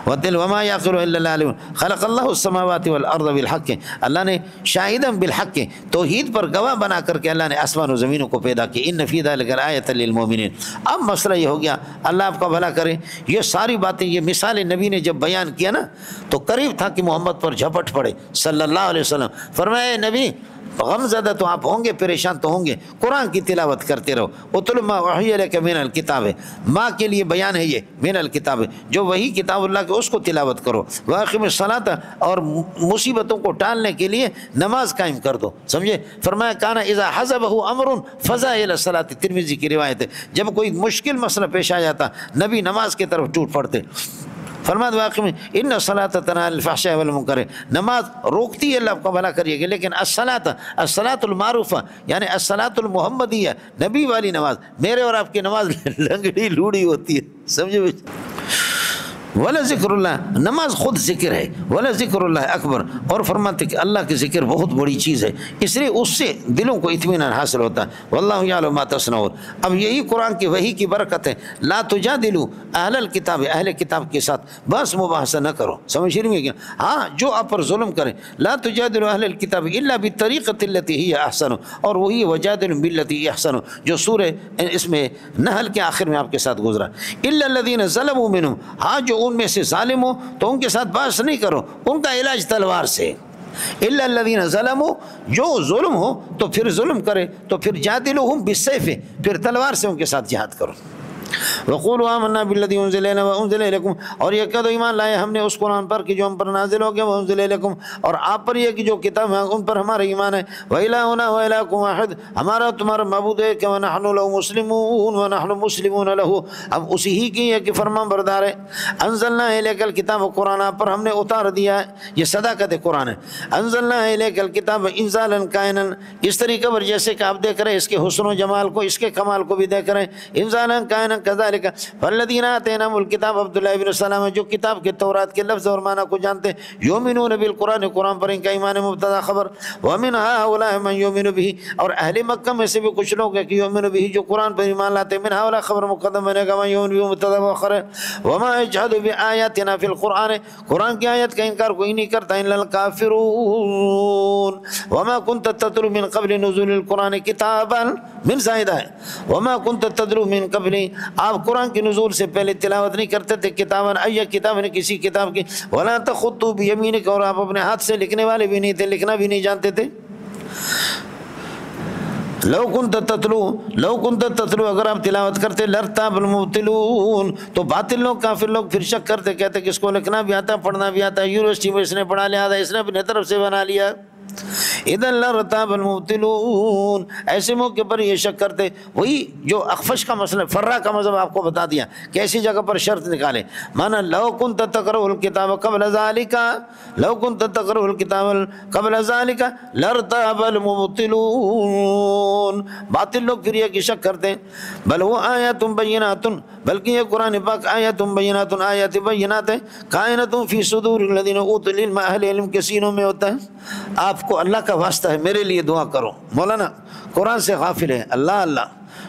وَمَا يَعْقِلُهَا إِلَّا الْعَالِمُونَ خَلَقَ اللَّهُ السَّمَاوَاتِ وَالْأَرْضَ بِالْحَقِّ، اللہ نے شاہدًا بالحق، توحید پر گواہ بنا کر کے اللہ نے آسمان و زمینوں کو پیدا کیا، إِنَّ فِي ذَلِكَ لَآيَةً لِلْمُؤْمِنِينَ۔ اب مسئلہ یہ ہو گیا، اللہ آپ کا بھلا کرے، یہ ساری باتیں، یہ مثال نبی نے جب بیان کیا نا تو قریب تھا کہ محمد پر جھپٹ پڑے صلی اللہ علیہ وسلم، فرمایا نبی غم زدہ تو آپ ہوں گے، پریشان تو ہوں گے، قرآن کی تلاوت کرتے رہو، اتل ما اوحی الیک من الکتاب، ماں کے لیے بیان ہے یہ من الکتاب، جو وہی کتاب اللہ کے اس کو تلاوت کرو، واقم الصلاۃ، اور مصیبتوں کو ٹالنے کے لیے نماز قائم کر دو، سمجھے۔ فرمایا کانا اذا حزبہ امر فزع الی الصلاۃ، ترمذی کی روایت ہے، جب کوئی مشکل مسئلہ پیش آ جاتا نبی نماز کی طرف ٹوٹ پڑتے۔ فرمایا واقعی میں ان الصلاۃ تنہی عن الفحشاء والمنکر، نماز روکتی ہے، اللہ آپ کا بھلا کریے گا، لیکن الصلاۃ المعروفہ یعنی الصلاۃ المحمدیہ، نبی والی نماز، میرے اور آپ کی نماز لنگڑی لوڑی ہوتی ہے، سمجھے۔ ولا ذکر اللہ، نماز خود ذکر ہے، ولا ذکر اللہ اکبر، اور فرماتے کہ اللہ کی ذکر بہت بڑی چیز ہے، اس لیے اس سے دلوں کو اطمینان حاصل ہوتا ہے، واللہ یعلم ما تصنعون۔ اب یہی قرآن کی وحی کی برکت ہے، لا تجادلوا اہل الکتاب، اہل کتاب کے ساتھ بس مباحثہ نہ کرو، سمجھ رہی ہیں کیا؟ ہاں جو آپ پر ظلم کریں، لا تجادلوا اہل الکتاب الا بالطریقۃ التي هي احسن، اور وہی وجادلوا بالتي هي احسن جو سورہ اس میں نحل کے آخر میں آپ کے ساتھ گزرا، الا الذين ظلموا منهم، ہاں جو ان میں سے ظالم ہو تو ان کے ساتھ بحث نہیں کرو، ان کا علاج تلوار سے، الا الذین ظلموا، جو ظلم ہو تو پھر ظلم کرے تو پھر جادلوہم بالسیف، پھر تلوار سے ان کے ساتھ جہاد کرو. وقولوا آمنا بالذی انزل الینا وانزل الیکم، اور یہ کہہ دو ایمان لائے ہم نے اس قرآن پر کہ جو ہم پر نازل ہو گیا، وانزل الیکم، اور آپ پر یہ کہ جو کتاب ہے ان پر ہمارا ایمان ہے. وإلہنا وإلہکم واحد، ہمارا تمہارا معبود ہے کہ ونحن له مسلمون ونحن مسلمون له، ہم اسی ہی کی ہے کہ فرمان بردار ہے. انزلنا الیک الکتاب، قرآن آپ پر ہم نے اتار دیا ہے، یہ صداقت قرآن ہے. انزلنا الیک الکتاب انزالا کائنا، اس طریقے پر جیسے کہ آپ دیکھ رہے ہیں اس کے حسن و جمال کو، اس کے کمال کو بھی دیکھ رہے ہیں. انزالا کائنا کذالک فالذین آتیناہم الکتاب، عبداللہ ابن السلام جو کتاب کے تورات کے لفظ اور معنی کو جانتے ہیں، یؤمنون بالقرآن، قرآن پر ان کا ایمان مبتدا خبر. ومن هؤلاء من یؤمن به، اور اہل مکہ میں سے بھی کچھ لوگ ہیں کہ یؤمن به جو قرآن پر ایمان لاتے ہیں. من هؤلاء خبر مقدم بنے گا، من یؤمن به مبتدا مؤخر ہے. وما یجحد بآیاتنا فی القرآن، قرآن کی آیت کا انکار کوئی نہیں کرتا الا الکافرون. وما كنت تتلو من قبل نزول القرآن کتابا من زائدہ ہے، وما كنت تتلو من قبل، آپ قرآن کے نزول سے پہلے تلاوت نہیں کرتے تھے کتاباً، ای کتاب نے کسی کتاب کی، ولا تخطوا بیمینک، اور آپ اپنے ہاتھ سے لکھنے والے بھی نہیں تھے، لکھنا بھی نہیں جانتے تھے. لو کنت تتلو، اگر آپ تلاوت کرتے، لرتاب المبتلون، تو باطل لوگ کافر لوگ پھر شک کرتے، کہتے کہ اس کو لکھنا بھی آتا پڑھنا بھی آتا، یونیورسٹی میں اس نے پڑھا لیا تھا، اس نے اپنے طرف سے بنا لیا. اذن لرتاب المبتلون، ایسے موقع پر یہ شک کرتے. وہی جو اخفش کا مسئلہ، فرا کا مذہب آپ کو بتا دیا کہ ایسی جگہ پر شرط نکالے. مانا لو کنت تقرأ الکتاب قبل ذالک، لو کنت تقرأ الکتاب قبل ذالک لرتاب المبتلون، باطل لوگ پھر یہ کہ شک کرتے. بل وہ آیات بینات، بلکہ یہ قرآن پاک آیات بینات، آیات بینات ہے، کائنات فی صدور الذین اوتوا العلم، اہل علم کے سینوں میں ہوتا ہے. آپ کو اللہ کا واسطہ ہے میرے لیے دعا کرو. مولانا قرآن سے غافل ہے، اللہ اللہ،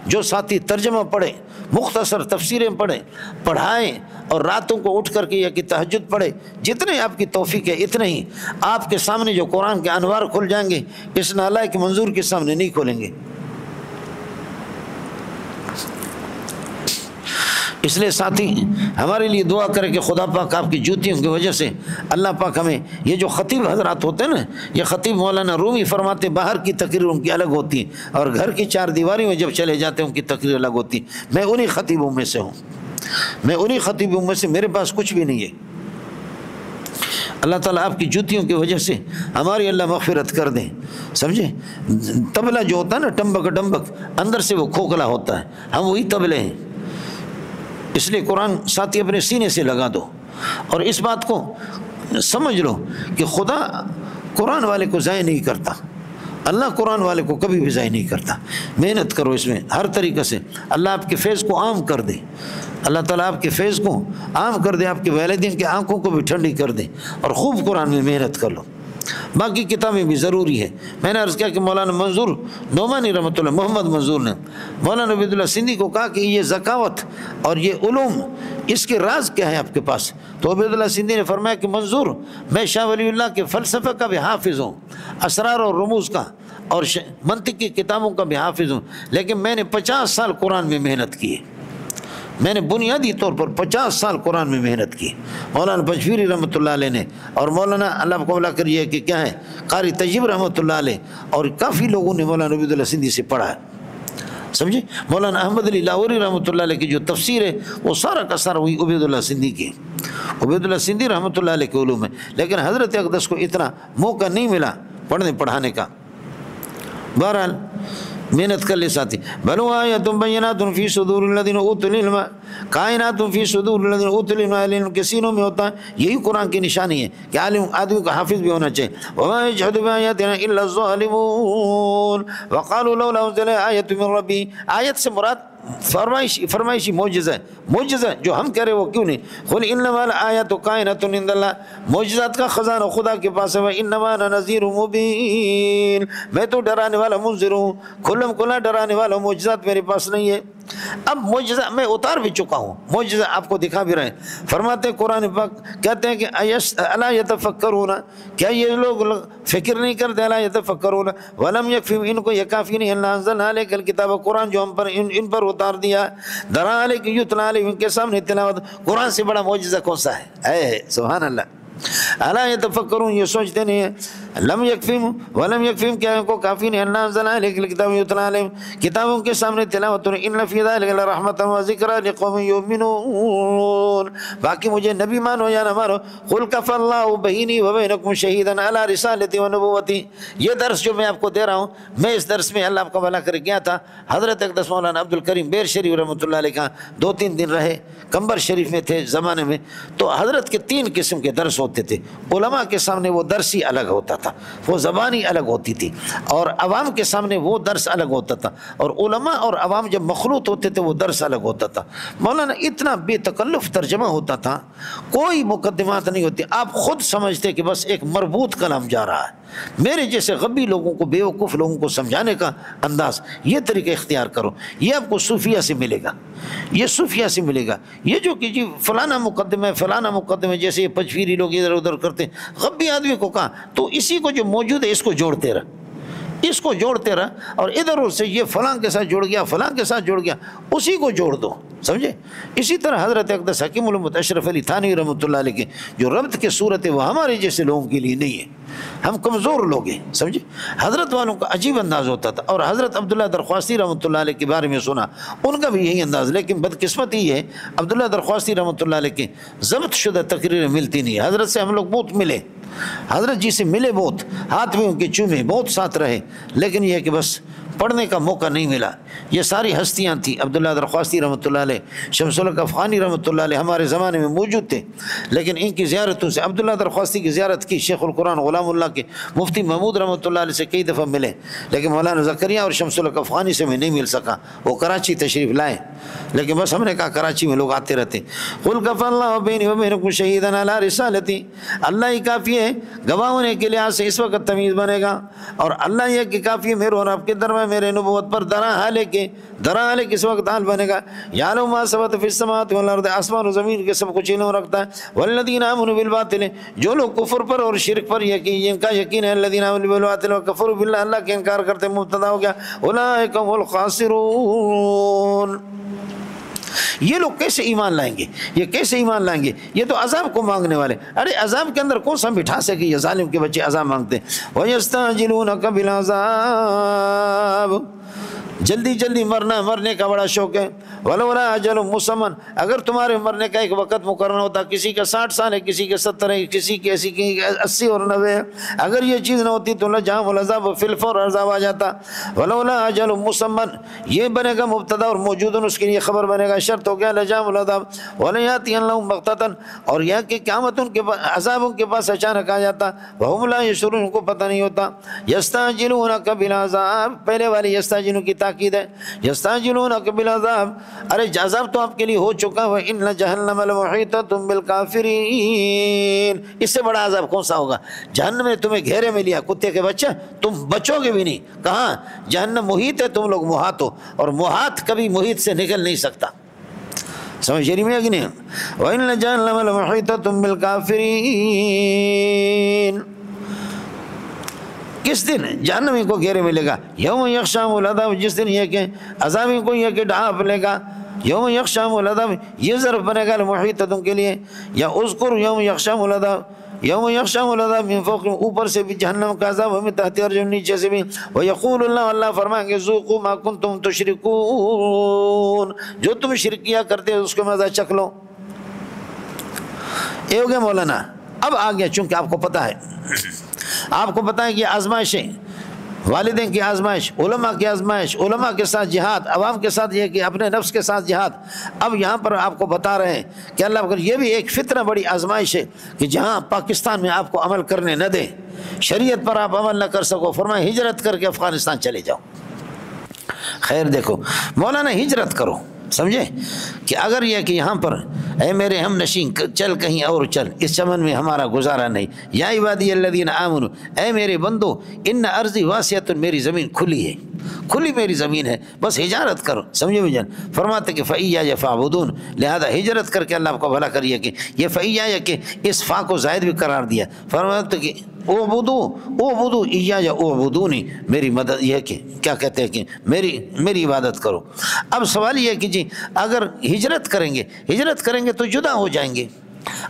جو ساتھی ترجمہ پڑھے، مختصر تفسیریں پڑھیں، پڑھائیں، اور راتوں کو اٹھ کر کے یا کہ تہجد پڑھے، جتنے آپ کی توفیق ہے اتنے ہی آپ کے سامنے جو قرآن کے انوار کھل جائیں گے، اس نالائق منظور کے سامنے نہیں کھولیں گے. اس لیے ساتھی ہمارے لیے دعا کرے کہ خدا پاک آپ کی جوتیوں کی وجہ سے اللہ پاک ہمیں، یہ جو خطیب حضرات ہوتے ہیں نا، یہ خطیب مولانا رومی فرماتے باہر کی تقریر ان کی الگ ہوتی ہے، اور گھر کی چار دیواری میں جب چلے جاتے ہیں ان کی تقریر الگ ہوتی ہے. میں انہی خطیبوں میں سے ہوں، میں انہی خطیبوں میں سے، میرے پاس کچھ بھی نہیں ہے. اللہ تعالیٰ آپ کی جوتیوں کی وجہ سے ہماری اللہ مغفرت کر دیں. سمجھے؟ تبلہ جو ہوتا ہے نا، ٹمبک ڈمبک، اندر سے وہ کھوکھلا ہوتا ہے، ہم وہی تبلے ہیں. اس لیے قرآن ساتھی اپنے سینے سے لگا دو، اور اس بات کو سمجھ لو کہ خدا قرآن والے کو ضائع نہیں کرتا، اللہ قرآن والے کو کبھی بھی ضائع نہیں کرتا. محنت کرو اس میں ہر طریقے سے، اللہ آپ کے فیض کو عام کر دے، اللہ تعالیٰ آپ کے فیض کو عام کر دے، آپ کے والدین کے آنکھوں کو بھی ٹھنڈی کر دے، اور خوب قرآن میں محنت کر لو. باقی کتابیں بھی ضروری ہے. میں نے عرض کیا کہ مولانا منظور نعمانی رحمۃ اللہ، محمد منظور نے مولانا عبید اللہ سندھی کو کہا کہ یہ ذکاوت اور یہ علوم، اس کے راز کیا ہے آپ کے پاس؟ تو عبید اللہ سندھی نے فرمایا کہ منظور، میں شاہ ولی اللہ کے فلسفہ کا بھی حافظ ہوں، اسرار اور رموز کا اور منطق کی کتابوں کا بھی حافظ ہوں، لیکن میں نے 50 سال قرآن میں محنت کی ہے، میں نے بنیادی طور پر 50 سال قرآن میں محنت کی. مولانا پشفیری رحمۃ اللہ علیہ نے، اور مولانا اللہ کو بلا کریے کہ کیا ہے قاری طیب رحمۃ اللہ علیہ، اور کافی لوگوں نے مولانا عبید اللہ سندھی سے پڑھا ہے. سمجھے؟ مولانا احمد علی لاہوری رحمۃ اللہ علیہ کی جو تفسیر ہے وہ سارا کا سارا وہی عبید اللہ سندھی کی، عبید اللہ سندھی رحمۃ اللہ علیہ کے علوم ہے. لیکن حضرت اقدس کو اتنا موقع نہیں ملا پڑھنے پڑھانے کا. بہرحال محنت کر لے ساتھی. بلو آیات بینات فی صدور الذین اوتوا العلم، کائنات فی صدور الذین اوتوا العلم، علم کے سینوں میں ہوتا ہے. یہی قرآن کی نشانی ہے کہ عالم آدمی کا حافظ بھی ہونا چاہیے. وما یجحد بآیاتنا الا الظالمون وقالوا لولا انزل آیۃ من ربی، آیت سے مراد فرمائشی معجزہ ہے، معجزہ جو ہم کہہ رہے وہ کیوں نہیں. قل انما الآیات کائنۃ عند اللہ، معجزات کا خزانہ خدا کے پاس ہے. وانما انا نذیر مبین، میں تو ڈرانے والا منذر ہوں، کھلم کھلا ڈرانے والا. معجزات میرے پاس نہیں ہے. اب معجزہ میں اتار بھی چکا ہوں، معجزہ آپ کو دکھا بھی رہے ہیں. فرماتے ہیں قرآن پاک کہتے ہیں کہ الا یتفکرون، کیا یہ لوگ فکر نہیں کرتے؟ الا یتفکرون ولم یکفہم، ان کو یہ کافی نہیں. اللہ انزلنا علیک الکتاب، قرآن جو ہم پر ان پر اتار دیا. درا علیک یتلا علیہ، ان کے سامنے تلاوت. قرآن سے بڑا معجزہ کون سا ہے؟ اے سبحان اللہ. الا یتفکرون، یہ سوچتے نہیں ہیں. لم یکفیم ولم یکفیم، کیا ان کو کافی نہیں، اللہ انزل الیک الکتاب یتلی علیہم، کتابوں کے سامنے تلاوت، ان فی ذلک لرحمۃ و ذکری لقوم یؤمنون، باقی مجھے نبی مانو یا نہ مانو، قل کفی اللہ بینی و بینکم شہیدا علی رسالتی و نبوتی۔ یہ درس جو میں آپ کو دے رہا ہوں، میں اس درس میں اللہ آپ کا بھلا کر گیا تھا، حضرت اقدس مولانا عبد الکریم بیر شریف رحمۃ اللہ علیہ کا 2-3 دن رہے، کمبر شریف میں تھے زمانے میں، تو حضرت کے 3 قسم کے درس ہوتے تھے۔ علماء کے سامنے وہ درس ہی الگ ہوتا تھا، وہ زبانی الگ ہوتی تھی، اور عوام کے سامنے وہ درس الگ ہوتا تھا، اور علماء اور عوام جب مخلوط ہوتے تھے وہ درس الگ ہوتا تھا۔ مولانا اتنا بے تکلف ترجمہ ہوتا تھا، کوئی مقدمات نہیں ہوتی، آپ خود سمجھتے کہ بس ایک مربوط کلام جا رہا ہے۔ میرے جیسے غبی لوگوں کو، بیوقوف لوگوں کو سمجھانے کا انداز، یہ طریقہ اختیار کرو، یہ آپ کو صوفیہ سے ملے گا، یہ صوفیہ سے ملے گا۔ یہ جو کہ جی فلانا مقدمہ ہے، فلانا مقدمہ ہے، جیسے یہ پجفیری لوگ ادھر ادھر کرتے ہیں، غبی آدمی کو کہا تو اسی کو جو موجود ہے اس کو جوڑتے رہ، اس کو جوڑتے رہ، اور ادھر سے یہ فلاں کے ساتھ جڑ گیا، فلاں کے ساتھ جڑ گیا، اسی کو جوڑ دو، سمجھے؟ اسی طرح حضرت اقدس حکیم الامت اشرف علی تھانوی رحمۃ اللہ علیہ کے جو ربط کے صورت ہے وہ ہمارے جیسے لوگوں کے لیے نہیں ہے، ہم کمزور لوگ ہیں، سمجھے؟ حضرت والوں کا عجیب انداز ہوتا تھا، اور حضرت عبداللہ درخواستی رحمۃ اللہ علیہ کے بارے میں سنا، ان کا بھی یہی انداز، لیکن بدقسمتی یہ ہے عبداللہ درخواستی رحمۃ اللہ علیہ کی ضبط شدہ تقریریں ملتی نہیں ہے۔ حضرت سے ہم لوگ بہت ملے، حضرت جی سے ملے بہت، ہاتھ میں ان کے چومے، بہت ساتھ رہے، لیکن یہ کہ بس پڑھنے کا موقع نہیں ملا۔ یہ ساری ہستیاں تھیں، عبداللہ درخواستی رحمۃ اللہ علیہ، شمس الحق افغانی رحمۃ اللہ علیہ ہمارے زمانے میں موجود تھے، لیکن ان کی زیارتوں سے، عبداللہ درخواستی کی زیارت کی، شیخ القرآن غلام اللہ کے مفتی محمود رحمۃ اللہ علیہ سے کئی دفعہ ملے، لیکن مولانا زکریا اور شمس الحق افغانی سے میں نہیں مل سکا، وہ کراچی تشریف لائے، لیکن بس ہم نے کہا کراچی میں لوگ آتے رہتے۔ قل کفی اللہ بینی و بینکم شہیدا علی رسالتی، اللہ ہی کافی ہے گواہ ہونے کے لحاظ سے، اس وقت تمیز بنے گا، اور اللہ یہ کہ کافی ہے میرے اور آپ کے درمیان میرے نبوت پر درا حالے کے کس وقت حال بنے گا، یعلم ما ثبت فی السماوات والارض، آسمان و زمین کے سب کچھ علم رکھتا ہے، والذین آمنوا بالباطل، جو لوگ کفر پر اور شرک پر جن کا یقین ہے، الذین آمنوا بالباطل وکفروا باللہ، اللہ کے انکار کرتے، مبتدا ہو گیا، اولئک هم الخاسرون۔ یہ لوگ کیسے ایمان لائیں گے؟ یہ کیسے ایمان لائیں گے؟ یہ تو عذاب کو مانگنے والے، ارے عذاب کے اندر کون سا مٹھا سکے؟ یہ ظالم کے بچے عذاب مانگتے ہیں۔ وَيَسْتَعْجِلُونَكَ بِالْعَذَابِ، جلدی جلدی مرنے کا بڑا شوق ہے۔ وَلَوْلَا أَجَلٌ مُّسَمًّى، اگر تمہارے مرنے کا ایک وقت مقرر ہوتا، کسی کا 60 سال ہے، کسی کے 70 ہے، کسی کے 80 اور 90 ہے، اگر یہ چیز نہ ہوتی تو لَجَاءَهُمُ الْعَذَابُ فِي الْفَوْرِ، عذاب آ جاتا۔ وَلَوْلَا أَجَلٌ مُّسَمًّى، یہ بنے گا مبتدا اور موجود اس کے لیے خبر بنے گا، شرط ہو گیا لَجَاءَهُمُ الْعَذَابُ وَلَيَأْتِيَنَّهُم بَغْتَةً، اور یہ کہ قیامت ان کے پاس، عذاب ان کے پاس اچانک آ جاتا، وَهُمْ لَا يَشْعُرُونَ، ان کو پتہ نہیں ہوتا۔ يَسْتَعْجِلُونَكَ بِالْعَذَابِ، پہلے والی یستعجلون کی تاکید ہے، یستعجلونک بالعذاب، ارے عذاب تو آپ کے لیے ہو چکا ہے، ان جہنم لمحیطۃ بالکافرین، اس سے بڑا عذاب کون سا ہوگا؟ جہنم نے تمہیں گھیرے میں لیا، کتے کے بچے، تم بچو گے بھی نہیں، کہاں؟ جہنم محیط ہے، تم لوگ محاط ہو، اور محاط کبھی محیط سے نکل نہیں سکتا، سمجھ رہی میں کہ نہیں؟ وان جہنم لمحیطۃ بالکافرین، کس دن جہنم ان کو گھیرے ملے گا؟ یوم یغشاہم العذاب، جس دن یہ کہ عذاب ان کو یہ کہ ڈھانپ لے گا، یوم یغشاہم العذاب، یہ ظرف بنے گا محیطۃ کے لیے، یا اذکر یوم یغشاہم العذاب، یوم یغشاہم العذاب من فوقہم، اوپر سے بھی جہنم کا عذاب، ومن تحت ارجلہم، نیچے سے بھی، ویقول اللہ، اللہ فرمائیں گے ذوقوا ما کنتم تشرکون، جو تم شرک کیا کرتے اس کو مزہ چکھ لو۔ یہ ہو گیا مولانا۔ اب آ گیا، چونکہ آپ کو پتہ ہے، آپ کو پتہ ہے کہ آزمائشیں، والدین کی آزمائش، علماء کی آزمائش، علماء کے ساتھ جہاد، عوام کے ساتھ یہ کہ اپنے نفس کے ساتھ جہاد۔ اب یہاں پر آپ کو بتا رہے ہیں کہ اللہ اکبر، یہ بھی ایک فتنہ بڑی آزمائش ہے کہ جہاں پاکستان میں آپ کو عمل کرنے نہ دیں، شریعت پر آپ عمل نہ کر سکو، فرمائے ہجرت کر کے افغانستان چلے جاؤ۔ خیر دیکھو مولانا، ہجرت کرو، سمجھے کہ اگر یہ کہ یہاں پر اے میرے ہم نشین چل کہیں اور چل، اس چمن میں ہمارا گزارا نہیں، یا عبادی الذین آمنوا، اے میرے بندو، ان ارضی واسعۃ، میری زمین کھلی ہے، کھلی میری زمین ہے، بس ہجرت کرو، سمجھے بھائی؟ فرماتے کہ فَإِيَّايَ فَاعْبُدُونِ، لہذا ہجرت کر کے اللہ آپ کو بھلا کریے کہ یہ فَإِيَّايَ کہ اس فا کو زائد بھی قرار دیا، فرماتے کہ اعبدو ایایا اعبدونی، میری مدد، یہ کہ کیا کہتے ہیں کہ میری عبادت کرو۔ اب سوال یہ ہے کہ جی اگر ہجرت کریں گے تو جدا ہو جائیں گے،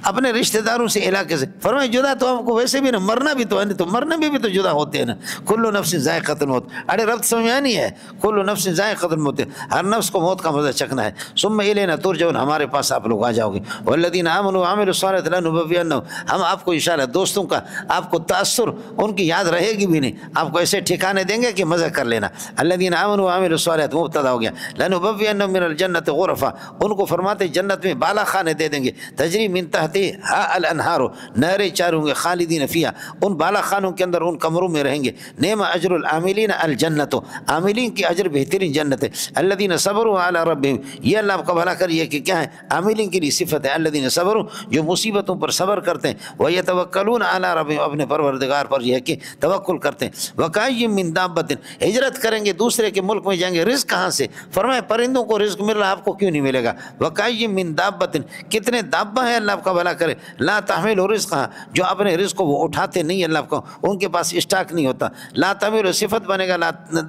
اپنے رشتہ داروں سے علاقے سے. فرمائے جدا تو ہم کو ویسے بھی نا مرنا بھی تو ہے, تو مرنے میں بھی تو جدا ہوتے ہیں نا. کل نفس ذائقۃ الموت, ارے رب سمجھ میں نہیں ہے, کل نفس ذائقۃ الموت, ہر نفس کو موت کا مزہ چکھنا ہے. ثم الینا ترجعون, ہمارے پاس آپ لوگ آ جاؤ گے. والذین آمنوا وعملوا الصالحات لنبوئنہم, ہم آپ کو انشاءاللہ دوستوں کا آپ کو تاثر ان کی یاد رہے گی بھی نہیں, آپ کو ایسے ٹھکانے دیں گے کہ مزہ کر لینا. الذین آمنوا وعملوا الصالحات مبتدا ہو گیا, لنبوئنہم من الجنۃ غرفا, ان کو فرماتے جنت میں بالا خانے دے دیں گے, تجری من تحتہا الانہار, نہریں چاروں گے, خالدین فیہا, ان بالا خانوں کے اندر ان کمروں میں رہیں گے. نعم اجر العاملین الجنت, عاملین کی اجر بہترین جنت ہے. الذین صبروا علی ربہم, یہ اللہ آپ کا بھلا کریے کہ کیا ہے, عاملین کے لیے صفت ہے. الذین صبروا, جو مصیبتوں پر صبر کرتے ہیں. ویتوکلون علی ربہم, اپنے پروردگار پر یہ ہے کہ توکل کرتے ہیں. وکأی من دابۃ, ہجرت کریں گے دوسرے کے ملک میں جائیں گے, رزق کہاں سے؟ فرمایا پرندوں کو رزق مل رہا, آپ کو کیوں نہیں ملے گا؟ وکأی من دابۃ, کتنے دابہ ہیں اللہ آپ کا بھلا کرے, لا تحمل رزقها, جو اپنے رزق کو وہ اٹھاتے نہیں, اللہ کو ان کے پاس اسٹاک نہیں ہوتا. لا تحمل صفت بنے گا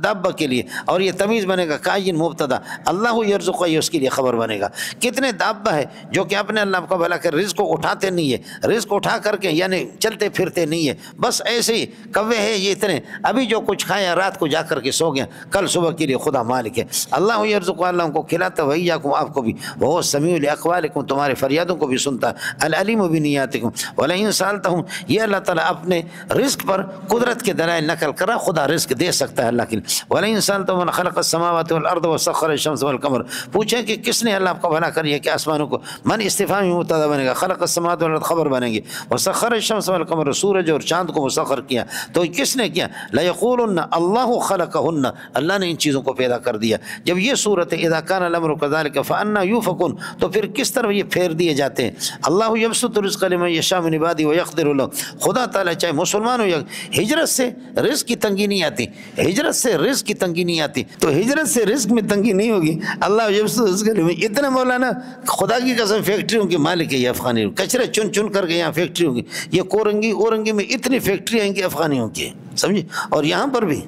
دابہ کے لیے, اور یہ تمیز بنے گا کائن مبتدا, اللہ یرزق, یہ اس کے لیے خبر بنے گا. کتنے دابہ ہے جو کہ اپنے اللہ کا بھلا کر رزق کو اٹھاتے نہیں ہے, رزق اٹھا کر کے یعنی چلتے پھرتے نہیں ہے, بس ایسے ہی کوے ہیں یہ اتنے, ابھی جو کچھ کھایا رات کو جا کر کے سو گیا, کل صبح کے لیے خدا مالک ہے. اللہ یرزق, اللہ ان کو کھلاتا, وإیاکم, آپ کو بھی, وہ سمیع لأقوالکم, تمہارے فریادوں کو بھی سنتا, العلیم بنیاتکم. ولئن سألتہم, یہ اللہ تعالیٰ اپنے رزق پر قدرت کے دلائل نقل کرا, خدا رزق دے سکتا ہے اللہ کے لیے. ولئن سألتہم من خلق السماوات والارض وسخر الشمس والقمر, پوچھیں کہ کس نے اللہ آپ کا بھلا کریے کہ آسمانوں کو, من استفہامی مبتدا بنے گا, خلق السماوات والارض خبر بنے گی, وسخر الشمس والقمر, سورج اور چاند کو مسخر کیا, تو کس نے کیا؟ لیقولن اللہ خلقہن, اللہ نے ان چیزوں کو پیدا کر دیا. جب یہ صورت ہے اذا کان الامر کذلک فانا یؤفکون, تو پھر کس طرح یہ پھیر دیے جاتے ہیں. اللہ یبسط الرزق لمن یشاء من عباده ویقدر له, خدا تعالیٰ چاہے مسلمان ہو یا, ہجرت سے رزق کی تنگی نہیں آتی, ہجرت سے رزق کی تنگی نہیں آتی, تو ہجرت سے رزق میں تنگی نہیں ہوگی. اللہ یبسط الرزق لمن, اتنا مولانا خدا کی قسم فیکٹریوں کے مالک ہے یہ افغانی, کچرے چن چن کر کے یہاں فیکٹریوں کی, یہ اورنگی میں اتنی فیکٹری ہیں کہ افغانیوں کی, سمجھے, اور یہاں پر بھی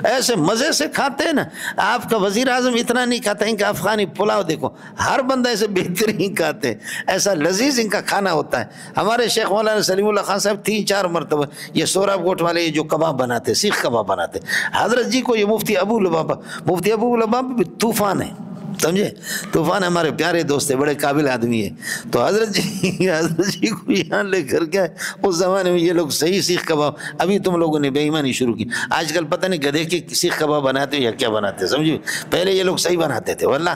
ایسے مزے سے کھاتے ہیں نا. آپ کا وزیر اعظم اتنا نہیں کھاتا, ان کا افغانی پلاؤ دیکھو, ہر بندہ ایسے بہترین کھاتے ہیں, ایسا لذیذ ان کا کھانا ہوتا ہے. ہمارے شیخ مولانا سلیم اللہ خان صاحب 3-4 مرتبہ یہ سوراب گوٹ والے جو کباب بناتے, سیخ کباب بناتے, حضرت جی کو یہ مفتی ابو لبابہ بھی طوفان ہے, سمجھے, طوفان ہمارے پیارے دوست ہے, بڑے قابل آدمی ہے. تو حضرت جی کو یہاں لے کر کے اس زمانے میں یہ لوگ صحیح سیخ کباب, ابھی تم لوگوں نے بے ایمانی شروع کی, آج کل پتہ نہیں گدھے کے سیخ کباب بناتے یا کیا بناتے, سمجھے. پہلے یہ لوگ صحیح بناتے تھے, واللہ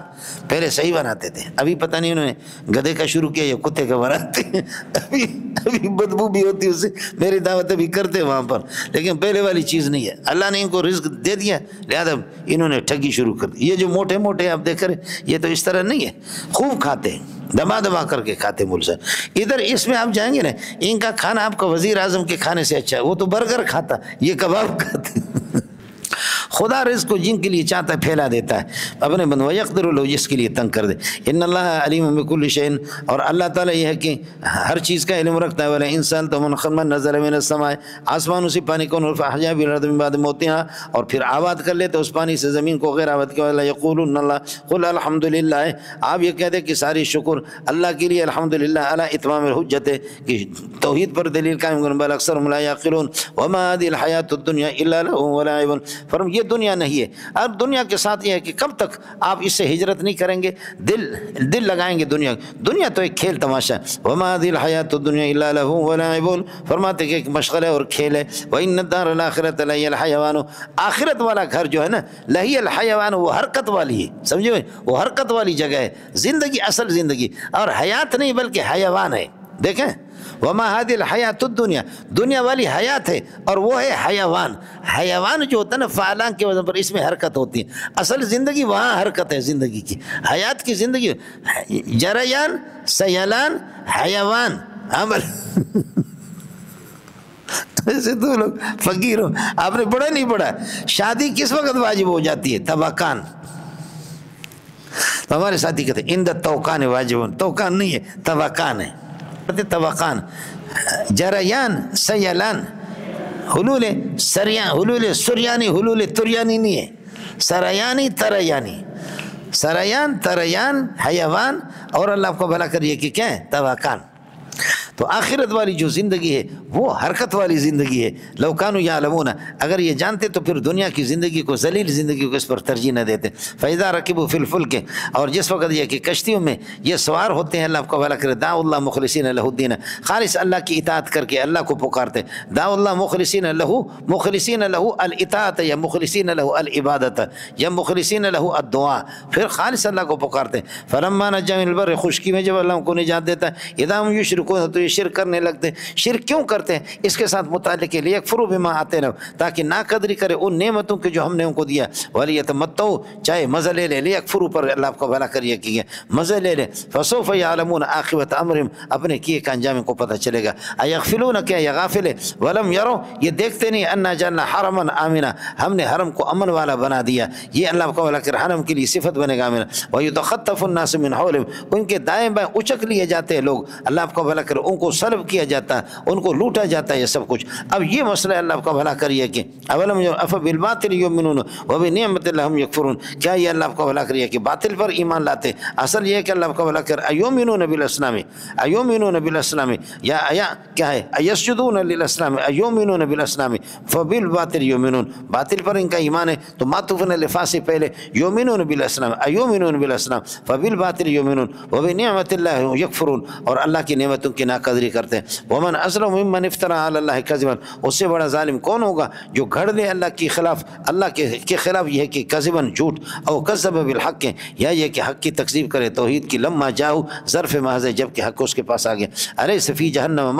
پہلے صحیح بناتے تھے, ابھی پتہ نہیں انہوں نے گدھے کا شروع کیا یا کتے کا بناتے ہیں, ابھی بدبو بھی ہوتی ہے اس سے. میری دعوت بھی کرتے وہاں پر, لیکن پہلے والی چیز نہیں ہے. اللہ نے ان کو رزق دے دیا, لہذا انہوں نے ٹھگی شروع کر دی. یہ جو موٹے موٹے آپ دیکھ کر, یہ تو اس طرح نہیں ہے, خوب کھاتے ہیں, دبا کر کے کھاتے مل سے. ادھر اس میں آپ جائیں گے نا, ان کا کھانا آپ کا وزیر اعظم کے کھانے سے اچھا ہے. وہ تو برگر کھاتا, یہ کباب کھاتے. خدا رزق کو جن کے لیے چاہتا ہے پھیلا دیتا ہے, اپنے بندو یقدر لو, جس کے لیے تنگ کر دے. ان اللہ علیم بکل شیء, اور اللہ تعالیٰ یہ ہے کہ ہر چیز کا علم رکھتا ہے. ولا انسان تو من نزل من السماء, آسمانوں سے پانی کو فاحیا بالارض من بعد موتها, اور پھر آباد کر لیتے اس پانی سے زمین کو غیر آباد کیا. ولا یقولون اللہ, قل الحمدللہ, آپ یہ کہہ دیں کہ ساری شکر اللہ کے لیے, الحمدللہ علی اتمام الحجت, کہ توحید پر دلیل قائم کرنے, بل اکثر لا یعقلون. وما هذه الحیات الدنیا الا لهو ولعب, فرم یہ دنیا نہیں ہے. اب دنیا کے ساتھ یہ ہے کہ کب تک آپ اس سے ہجرت نہیں کریں گے, دل لگائیں گے دنیا تو ایک کھیل تماشا. وما هذه الحیات الدنیا الا لهو ولعب, فرماتے کہ ایک مشغلہ اور کھیل ہے. وان الدار الاخرۃ لہی الحیوان, آخرت والا گھر جو ہے نا, لہی الحیوان, وہ حرکت والی ہے, سمجھے, وہ حرکت والی جگہ ہے. زندگی اصل زندگی, اور حیات نہیں بلکہ حیوان ہے. دیکھیں, وما هذه الحیات الدنیا, دنیا والی حیات ہے, اور وہ ہے حیوان. حیوان جو ہوتا ہے نا, فعلان کے وزن پر اس میں حرکت ہوتی ہے. اصل زندگی وہاں حرکت ہے زندگی کی, حیات کی زندگی, جریان, سیلان, حیوان, عمل. ایسے تو لوگ فقیر ہو, آپ نے پڑھا نہیں پڑھا, شادی کس وقت واجب ہو جاتی ہے؟ توقان. تو ہمارے ساتھی کہتے ہیں اند توقان واجب, توقان نہیں ہے, توقان ہے. توقان, جریان, سیلان, حلول سریان, حلول سریانی, حلول تریانی نہیں ہے, سریانی تریانی, سریان تریان حیوان, اور اللہ کو بھلا کریے کہ کیا ہے؟ توقان. تو آخرت والی جو زندگی ہے وہ حرکت والی زندگی ہے. لو کانوا یعلمون، اگر یہ جانتے تو پھر دنیا کی زندگی کو، ذلیل زندگی کو اس پر ترجیح نہ دیتے. فَإِذَا رَكِبُوا فِي الْفُلْكِ، اور جس وقت یہ کہ کشتیوں میں یہ سوار ہوتے ہیں، اللہ آپ کا بھلا کرے، دعوا اللہ مخلصین لہ الدین، خالص اللہ کی اطاعت کر کے اللہ کو پکارتے. دعوا اللہ مخلصین لہ الاطاعت یا مخلصین لہ العبادت یا مخلصین لہ الدعاء، پھر خالص اللہ کو پکارتے. فلما نجا من البر، خشکی میں جب اللہ کو نجات دیتا ہے، اذا ہم یشرکون، تو یہ شرک کرنے لگتے ہیں. شرک کیوں کرتے ہیں؟ اس کے ساتھ متعلق ہے لیکفروا بما آتیناہم، تاکہ ناقدری کرے ان نعمتوں کے جو ہم نے ان کو دیا. ولیتمتعوا، چاہے مزہ لے لے، لیکفروا پر اللہ آپ کو بھلا کریے کہ مزہ لے لے. فسوف یعلمون عاقبۃ امرہم، اپنے کیے کا انجام کو پتہ چلے گا. ایغفلون، کیا یہ غافل ہے؟ ولم یروا، یہ دیکھتے نہیں، انا جعلنا حرما آمنا، ہم نے حرم کو امن والا بنا دیا. یہ اللہ آپ کو بھلا کر حرم کے لیے صفت بنے گا آمنا. ویتخطف الناس من حولہم، ان کے دائیں بائیں اچک لیے جاتے ہیں لوگ، اللہ آپ کو بھلا کر ان کو سلب کیا جاتا ہے، ان کو لوٹا جاتا ہے یہ سب کچھ. اب یہ مسئلہ اللہ آپ کا بھلا کریے کہ اولم افبالباطل یؤمنون وبنعمت اللہ ہم یکفرون، کیا یہ اللہ آپ کا بھلا کریے کہ باطل پر ایمان لاتے؟ اصل یہ ہے کہ اللہ آپ کا بھلا کر ایؤمنون بالاسلام، ایؤمنون بالاسلام، یا کیا ہے ایسجدون للاسلام، ایؤمنون بالاسلام فبالباطل یؤمنون، باطل پر ان کا ایمان ہے. تو معطوف لفظ سے پہلے یؤمنون بالاسلام، ایؤمنون بالاسلام فبالباطل یؤمنون وبنعمت اللہ یکفرون، اور اللہ کی نعمتوں کی ناقدری کرتے ہیں. ومن اظلم ممن افترى علی اللہ کذبا، اس سے بڑا ظالم کون ہوگا جو گھڑ دے اللہ کے خلاف، اللہ کے خلاف یہ ہے کہ کذبا جھوٹ، او کذب بالحق، یا یہ کہ حق کی تکذیب کرے، توحید کی. لما جاؤ ظرف محض ہے، جب کہ حق اس کے پاس آ گیا. الیس فی جہنم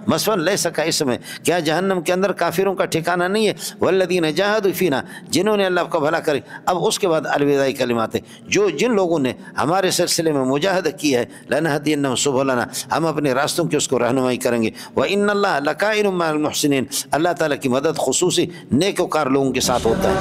مثوى لیس کا اسم ہے، کیا جہنم کے اندر کافروں کا ٹھکانہ نہیں ہے؟ والذین جاہدوا فینا، جنہوں نے اللہ کا بھلا کرے. اب اس کے بعد الوداعی کلمات ہے، جو جن لوگوں نے ہمارے سلسلے میں مجاہدہ کیا ہے، لنہدینہم سبلنا، ہم اپنے راستوں کی اس کو رہنمائی کریں گے. وان اللہ لکائن مع المحسنین، اللہ تعالیٰ کی مدد خصوصی نیکوکار لوگوں کے ساتھ ہوتا ہے.